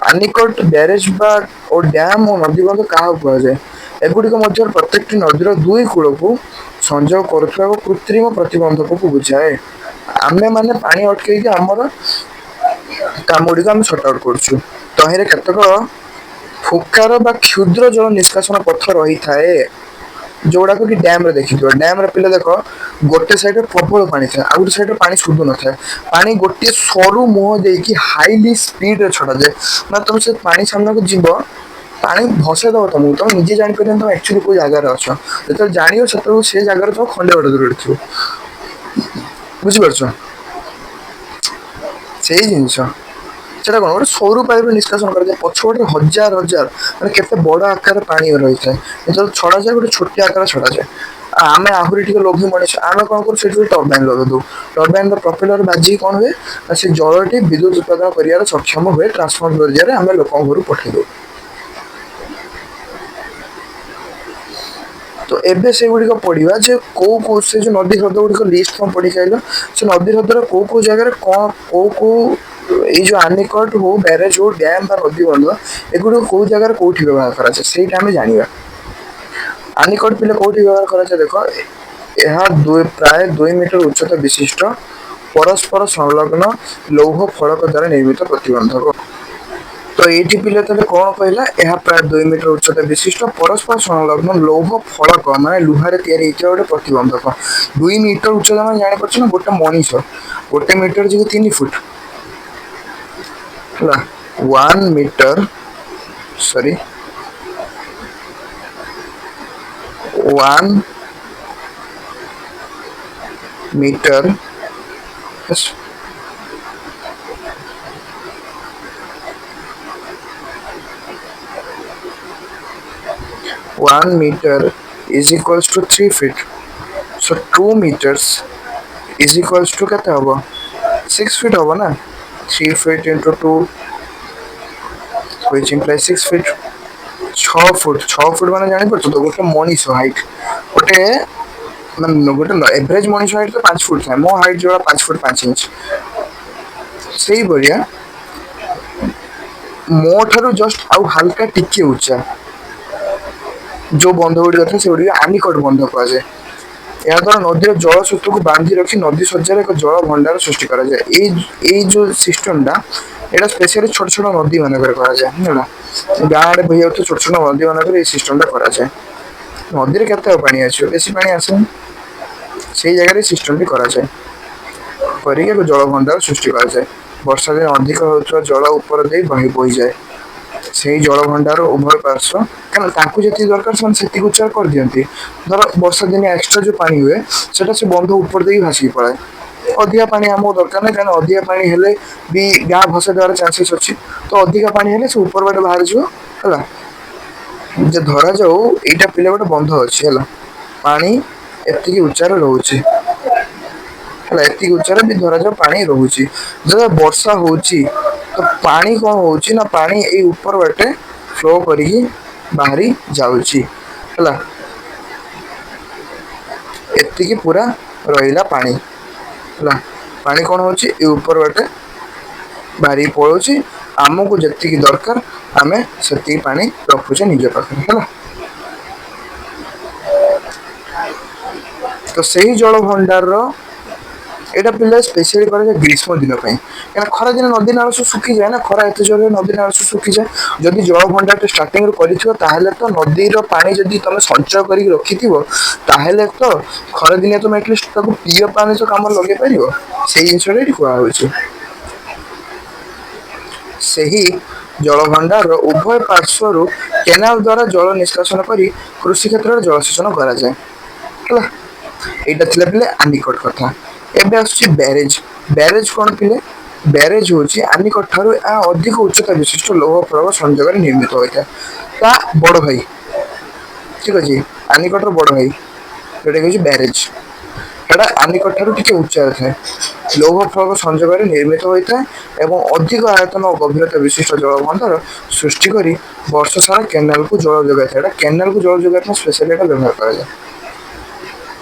ଆନିକଟ ବ୍ୟାରେଜ ବା ଓ ଡ୍ୟାମ ଓ ନଦୀବନ୍ଧ କାହାକୁ କୁହାଯାଏ? ଏଗୁଡ଼ିକ ମଧ୍ୟରୁ ପ୍ରତ୍ୟେକଟି ନଦୀର ଦୁଇ କୂଳକୁ ସଂଯୋଗ କରୁଥିବା ଏକ କୃତ୍ରିମ ପ୍ରତିବନ୍ଧକକୁ ବୁଝାଏ। ଆମେମାନେ ପାଣି ଅଟକେଇକି ଆମର କାମଗୁଡ଼ିକ ଆମେ ସର୍ଟ ଆଉଟ୍ କରୁଛୁ। ତହିଁରେ କେତେକ ଫୁକାର ବା କ୍ଷୁଦ୍ର ଜଳ ନିଷ୍କାସନ ପଥ ରହିଥାଏ, ଯୋଉଗୁଡାକ କି ଡ୍ୟାମରେ ଦେଖିଥିବ। ଡ୍ୟାମରେ ପିଲା ଦେଖ, ଗୋଟେ ସାଇଡରେ ପ୍ରବଳ ପାଣି ଥାଏ, ଆଉ ଗୋଟେ ସାଇଡରେ ପାଣି ସୁଧୁ ନଥାଏ। ପାଣି ଗୋଟିଏ ସରୁ ମୁହଁ ଦେଇକି ହାଇଲି ସ୍ପିଡରେ ଛଡାଯାଏ। ମାନେ ତମେ ସେ ପାଣି ସାମ୍ନାକୁ ଯିବ, ପାଣି ଭସେଇ ଦବ ତମକୁ, ତମେ ନିଜେ ଜାଣିପାରିବନି ତମେ ଆକ୍ଚୁଆଲି କୋଉ ଜାଗାରେ ଅଛ। ଯେତେବେଳେ ଜାଣିବ ସେତେବେଳକୁ ସେ ଜାଗାରେ ତମେ ଖଣ୍ଡେ ବାଟ ଦୂରରେ ଥିବ। ବୁଝିପାରୁଛ? ସେଇ ଜିନିଷ ସେଟା କଣ, ଗୋଟେ ସୌର ପାଇପରେ ନିଷ୍କାସନ କରାଯାଏ। ପଛପଟେ ହଜାର ହଜାର ମାନେ କେତେ ବଡ ଆକାରରେ ପାଣି ରହିଥାଏ, ଯେତେବେଳେ ଛଡାଯାଏ ଗୋଟେ ଛୋଟିଆ ଆକାରରେ ଛଡାଯାଏ। ଆମେ ଆହୁରି ଟିକେ ଲୋଭି ମଣିଷ, ଆମେ କଣ କରୁ, ସେଠି ଗୋଟେ ଟର୍ବାଇନ ଲଗେଇ ଦଉ। ଟର୍ବାଇନର ପ୍ରପେଲର ବାଜିକି କଣ ହୁଏ ନା, ସେ ଜଳଟି ବିଦ୍ୟୁତ ଉତ୍ପାଦନ କରିବାର ସକ୍ଷମ ହୁଏ। ଟ୍ରାନ୍ସଫର୍ମର ଜରିଆରେ ଆମେ ଲୋକଙ୍କ ଘରକୁ ପଠେଇ ଦଉ। ତ ଏବେ ସେଗୁଡିକ ପଢିବା ଯେ କୋଉ କୋଉ ସେ ଯୋଉ ନଦୀ ହ୍ରଦ ଗୁଡିକ ଲିଷ୍ଟ କଣ ପଢିକି ଆଇଲ। ସେ ନଦୀ ହ୍ରଦର କୋଉ କୋଉ ଜାଗାରେ କଣ କୋଉ କୋଉ ଏଇ ଯୋଉ ଆନିକଟ ହଉ, ବ୍ୟାରେଜ ହଉ, ଡ୍ୟାମ ବା ନଦୀ ବନ୍ଧ, ଏଗୁଡିକୁ କୋଉ ଜାଗାରେ କୋଉଠି ବ୍ୟବହାର କରାଯାଏ ସେଇଟା ଆମେ ଜାଣିବା। ଆନିକଟ ପିଲା କୋଉଠି ବ୍ୟବହାର କରାଯାଏ ଦେଖ, ଏହା ପ୍ରାୟ 2 ମିଟର ଉଚ୍ଚତା ବିଶିଷ୍ଟ ପରସ୍ପର ସଂଲଗ୍ନ ଲୌହ ଫଳକ ଦ୍ୱାରା ନିର୍ମିତ ପ୍ରତିବନ୍ଧକ। ତ ଏଇଠି ପିଲା ତାହେଲେ କଣ କହିଲା, ଏହା ପ୍ରାୟ 2 ମିଟର ଉଚ୍ଚତା ବିଶିଷ୍ଟ ପରସ୍ପର ସଂଲଗ୍ନ ଲୌହ ଫଳକ ମାନେ ଲୁହାରେ ତିଆରି ହେଇଥିବା ଗୋଟେ ପ୍ରତିବନ୍ଧକ। 2 ମିଟର ଉଚ୍ଚତା ମାନେ ଜାଣିପାରୁଛ ନା, ଗୋଟେ ମଣିଷ, 1 ମିଟର ଯିବ 3 ଫୁଟ ହେଲା। 1 metre, sorry 1 metre 1 meter is equals to 3 feet. So 2 meters is equals to କେତେ ହବ, 6 feet ହବ ନା। 3 feet into 2 which implies 6 feet. 6 foot, 6 foot ମାନେ ଜାଣିପାରୁଛ ତ, ଗୋଟେ ମଣିଷ ହାଇଟ୍, ଗୋଟେ ମାନେ ଗୋଟେ ଏଭରେଜ ମଣିଷ ହାଇଟ୍ ତ 5 ଫୁଟ ଥାଏ। ମୋ ହାଇଟ୍ ଯୋଉଟା 5 ଫୁଟ 5 ଇଞ୍ଚ, ସେଇଭଳିଆ ମୋ ଠାରୁ ଜଷ୍ଟ ଆଉ ହାଲକା ଟିକେ ଉଚ୍ଚା ଯୋଉ ବନ୍ଧ ଗୁଡିକ ଥାଏ ସେଗୁଡିକ ଆନିକଟ ବନ୍ଧ କୁହାଯାଏ। ଏହା ଦ୍ୱାରା ନଦୀର ଜଳ ସ୍ରୋତକୁ ବାନ୍ଧି ରଖି ନଦୀ ଶଯ୍ୟାରେ ଏକ ଜଳ ଭଣ୍ଡାର ସୃଷ୍ଟି କରାଯାଏ। ଏଇ ଯୋଉ ସିଷ୍ଟମଟା, ଏଇଟା ସ୍ପେସିଆଲି ଛୋଟ ଛୋଟ ନଦୀ ମାନଙ୍କରେ କରାଯାଏ ହେଲା। ଗାଁ ଆଡେ ବହି ଯାଉଥିବା ଛୋଟ ଛୋଟ ନଦୀ ମାନଙ୍କରେ ଏଇ ସିଷ୍ଟମଟା କରାଯାଏ। ନଦୀରେ କେତେ ଆଉ ପାଣି ଆସିବ, ବେଶୀ ପାଣି ଆସେନି, ସେଇ ଜାଗାରେ ସିଷ୍ଟମଟି କରାଯାଏ। କରିକି ଏକ ଜଳ ଭଣ୍ଡାର ସୃଷ୍ଟି କରାଯାଏ। ବର୍ଷା ଦିନେ ଅଧିକ ହେଉଥିବା ଜଳ ଉପର ଦେଇ ବୋହିଯାଏ। ସେଇ ଜଳ ଭଣ୍ଡାର ଉଭୟ ପାର୍ଶ୍ଵ, କାରଣ ତାଙ୍କୁ ଯେତିକି ଦରକାର ସେମାନେ ସେତିକି ଉଚ୍ଚାର କରିଦିଅନ୍ତି। ଧର ବର୍ଷା ଦିନେ ଏକ୍ସଟ୍ରା ଯୋଉ ପାଣି ହୁଏ, ସେଟା ସେ ବନ୍ଧ ଉପର ଦେଇକି ଭାସିକି ପଳାଏ। ଅଧିକା ପାଣି ଆମକୁ ଦରକାର ନାହିଁ, କାରଣ ଅଧିକା ପାଣି ହେଲେ ବି ଗାଁ ଭସେଇ ଦେବାର ଚାନ୍ସେସ୍ ଅଛି। ତ ଅଧିକା ପାଣି ହେଲେ ସେ ଉପର ବାଟେ ବାହାରିଯିବ ହେଲା। ଯେ ଧରାଯାଉ ଏଇଟା ପିଲା ଗୋଟେ ବନ୍ଧ ଅଛି ହେଲା, ପାଣି ଏତିକି ଉଚ୍ଚାରେ ରହୁଛି ହେଲା, ଏତିକି ଉଚ୍ଚାରେ ବି ଧରାଯାଉ ପାଣି ରହୁଛି। ଯେତେବେଳେ ବର୍ଷା ହଉଛି ତ ପାଣି କଣ ହଉଛି ନା, ପାଣି ଏଇ ଉପର ବାଟେ ଫ୍ଲୋ କରିକି ବାହାରି ଯାଉଛି ହେଲା। ଏତିକି ପୁରା ରହିଲା ପାଣି ହେଲା। ପାଣି କଣ ହଉଛି, ଏ ଉପର ବାଟେ ବାହାରିକି ପଳଉଛି। ଆମକୁ ଯେତିକି ଦରକାର ଆମେ ସେତିକି ପାଣି ରଖୁଛେ ନିଜ ପାଖରେ ହେଲା। ତ ସେଇ ଜଳ ଭଣ୍ଡାରର ଏଇଟା ପିଲା ସ୍ପେସିଆଲି କରାଯାଏ ଗ୍ରୀଷ୍ମ ଦିନ ପାଇଁ, କାରଣ ଖରା ଦିନ ନଦୀ ନାଳ ସବୁ ଶୁଖିଯାଏ ନା, ଖରା ଏତେ ଜୋରରେ ନଦୀ ନାଳ ସବୁ ଶୁଖିଯାଏ। ଯଦି ଜଳ ଭଣ୍ଡାରଟେ ଷ୍ଟାର୍ଟିଂରୁ କରିଥିବ, ତାହେଲେ ତ ନଦୀର ପାଣି ଯଦି ତମେ ସଞ୍ଚୟ କରିକି ରଖିଥିବ, ତାହେଲେ ତ ଖରାଦିନିଆ ତମେ ଆଟଲିଷ୍ଟ ତାକୁ ପିଇବା ପାଣି ତ କାମରେ ଲଗେଇ ପାରିବ। ସେଇ ଜିନିଷଟା ଏଠି କୁହାହଉଛି। ସେହି ଜଳଭଣ୍ଡାରର ଉଭୟ ପାର୍ଶ୍ୱରୁ କେନାଲ ଦ୍ୱାରା ଜଳ ନିଷ୍କାସନ କରି କୃଷି କ୍ଷେତ୍ରରେ ଜଳସେଚନ କରାଯାଏ ହେଲା। ଏଇଟା ଥିଲା ପିଲେ ଆନିକଟ କଥା। ଏବେ ଆସୁଛି ବ୍ୟାରେଜ। ବ୍ୟାରେଜ କଣ ପିଲେ, ବ୍ୟାରେଜ ହଉଛି ଆନିକଟ ଠାରୁ ଏହା ଅଧିକ ଉଚ୍ଚତା ବିଶିଷ୍ଟ ଲୌହ ଫଳକ ସଂଯୋଗରେ ନିର୍ମିତ ହୋଇଥାଏ। ତା ବଡ ଭାଇ, ଠିକ ଅଛି, ଆନିକଟର ବଡ ଭାଇ ଯୋଉଟା ହେଉଛି ବ୍ୟାରେଜ। ସେଟା ଆନିକଟ ଠାରୁ ଟିକେ ଉଚ୍ଚାରେ ଥାଏ, ଲୌହ ଫଳକ ସଂଯୋଗରେ ନିର୍ମିତ ହୋଇଥାଏ ଏବଂ ଅଧିକ ଆୟତନ ଓ ଗଭୀରତା ବିଶିଷ୍ଟ ଜଳଭଣ୍ଡାର ସୃଷ୍ଟି କରି ବର୍ଷ ସାରା କେନାଲକୁ ଜଳ ଯୋଗାଇଥାଏ। ଏଟା କେନାଲକୁ ଜଳ ଯୋଗାଇବା ପାଇଁ ସ୍ପେଶାଲି ଏଟା ବ୍ୟବହାର କରାଯାଏ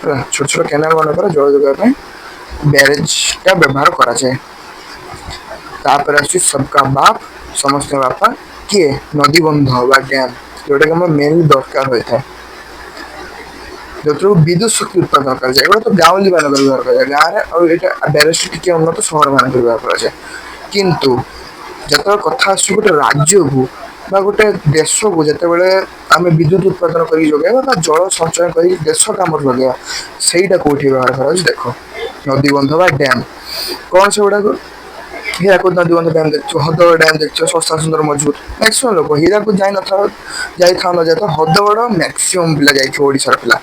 ହେଲା। ଛୋଟ ଛୋଟ କେନାଲ ମାନଙ୍କରେ ଜଳ ଯୋଗାଇବା ପାଇଁ ବ୍ୟାରେଜଟା ବ୍ୟବହାର କରାଯାଏ। ତାପରେ ଆସୁଛି ସବକା ବାପ, ସମସ୍ତଙ୍କ ବାପା କିଏ, ନଦୀ ବନ୍ଧ ବା ଡ୍ୟାମ। जोटा कि आम मेनली दरकार होता है जो विद्युत शक्ति उत्पादन कर तो गाँवली मान व्यवहार कराए गाँव में बैरिस्टर टी उन्नत सहर मान व्यवहार कराए किंतु जो कथा आस गोटे राज्य को गोटे देश को जिते बड़े आम विद्युत उत्पादन कर जगह जल संचय कर देश कम लगे सहीटा कौटी व्यवहार कर देख नदी बंध बा डैम कौन से गुड़ाक हीराकुद नदी बंध डैम देख हदगड़ डैम देख सस्ता सुंदर मजबूत मैक्सीम लोग हीराकुद जाई न जाए तो हदगड़ मैक्सीम पिला जाशार पिला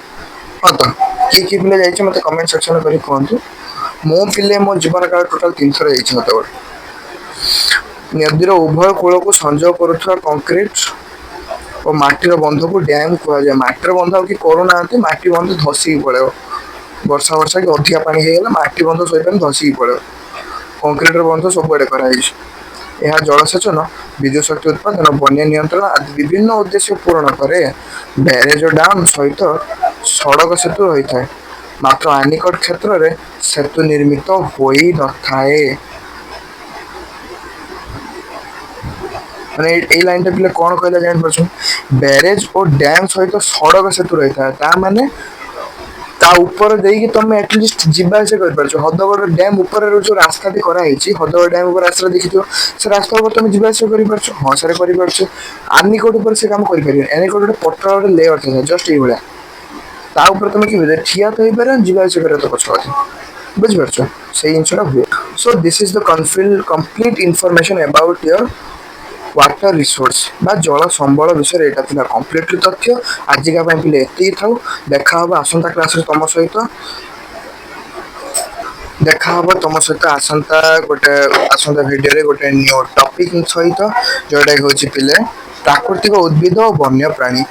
हाँ तो किए पिला जाइए मत कमेंट सेक्शन में कहतु मो पिले मो जीवन काल टोटाल 3 थर जाइए हदगड़ नदीर उभय कूल को संजोग करुवा कंक्रीट और माटीर बंध को डैम कहुए माटीर बंध कि करूना माटी बंध धसिक पड़े वर्षा वर्षा कि अधिका पानी होगा माटी बंध सही धसिक पड़े कंक्रीटर बंध सब आड़े कराई यह जलसेचन विद्युत शक्ति उत्पादन बन्या नियंत्रण आदि विभिन्न उद्देश्य पूरण करे बैरेज डैम सहित सड़क सेतु रही है मात्र आनिकट क्षेत्र में सेतु निर्मित हो न थाए माने ए लाइन टा पिले कौन कहला जान परछु बैरेज और डैम सहित सड़क सेतु रही है माने ता ऊपर देकी तुम एटलिस्ट जीवा से कर परछो हदगड़ डैम ऊपर जो रास्ता टी करा हिची हदगड़ डैम ऊपर रास्ता देखितो से रास्ता ऊपर तुम जीवा से कर परछो हां सरे कर परछो आनिकोट ऊपर से काम कर परियो एनिकोट गोटे पटरा गोटे लेयर था जस्ट ए भलिया ता ऊपर तुम कि ठिया तो हे पारे जीवा से करे तो पछो बुझ परछो सही जिनसटा हुए so this is the complete information about your water resource बा जल संबल विषय एटा थिला कंप्लीटली तथ्य आजिका पे पिले एति थाउ देखा हम आसंता क्लास रे तुम सहित देखा हम तुम सहित आसंता गोटे आसंता वीडियो रे गोटे न्यू टॉपिक सहित जोडा होची पिले प्राकृतिक उद्भिद और वन्य प्राणी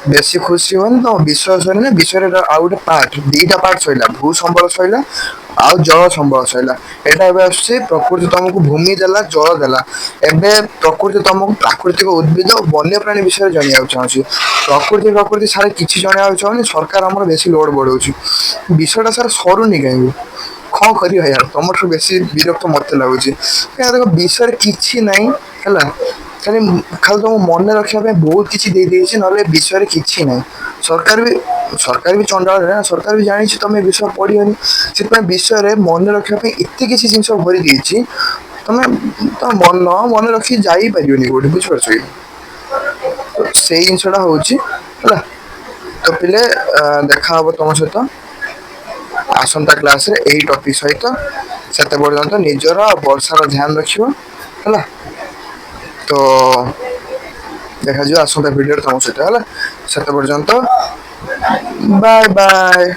बेसी खुशी होन तो विषय सने विषय आ गोटे पार्ट दीटा पार्ट सइला भू संबल सइला आ जल संबल सइला एटा एबे आसे प्रकृति तुमको भूमि देला जल देला एबे प्रकृति तुमको प्राकृतिक उद्भिद और वन्य प्राणी विषय जानिया चाहछि प्रकृति सारे किछि जानिया चाहनि सरकार हमर बेसी लोड बढ़ौछि विषयटा सार सरुनी काई कौन करी यार तुम बेसी विरक्त मत लगुच देखो विषय किसी ना है खाली खाली तुम मन रखा बहुत किसी दे देछि नले विषय किसी ना सरकार भी चंडाल है सरकार भी जानी तुम विषय पढ़ियोनी से विषय मन रखा एत किसी जिन भरी देछि तुम तुम मन रखी जाई परियोनी गोटे बुझिपार तो से जिनटा हूँ है तो पिले देखा हम तुम सहित आसंता क्लास रे एही टॉपिक सहित सेते पर्यंत निजर वर्षार ध्यान रखियो है तो देखा जो आसंता वीडियो तुम सहित है सेते पर्यंत बाय बाय।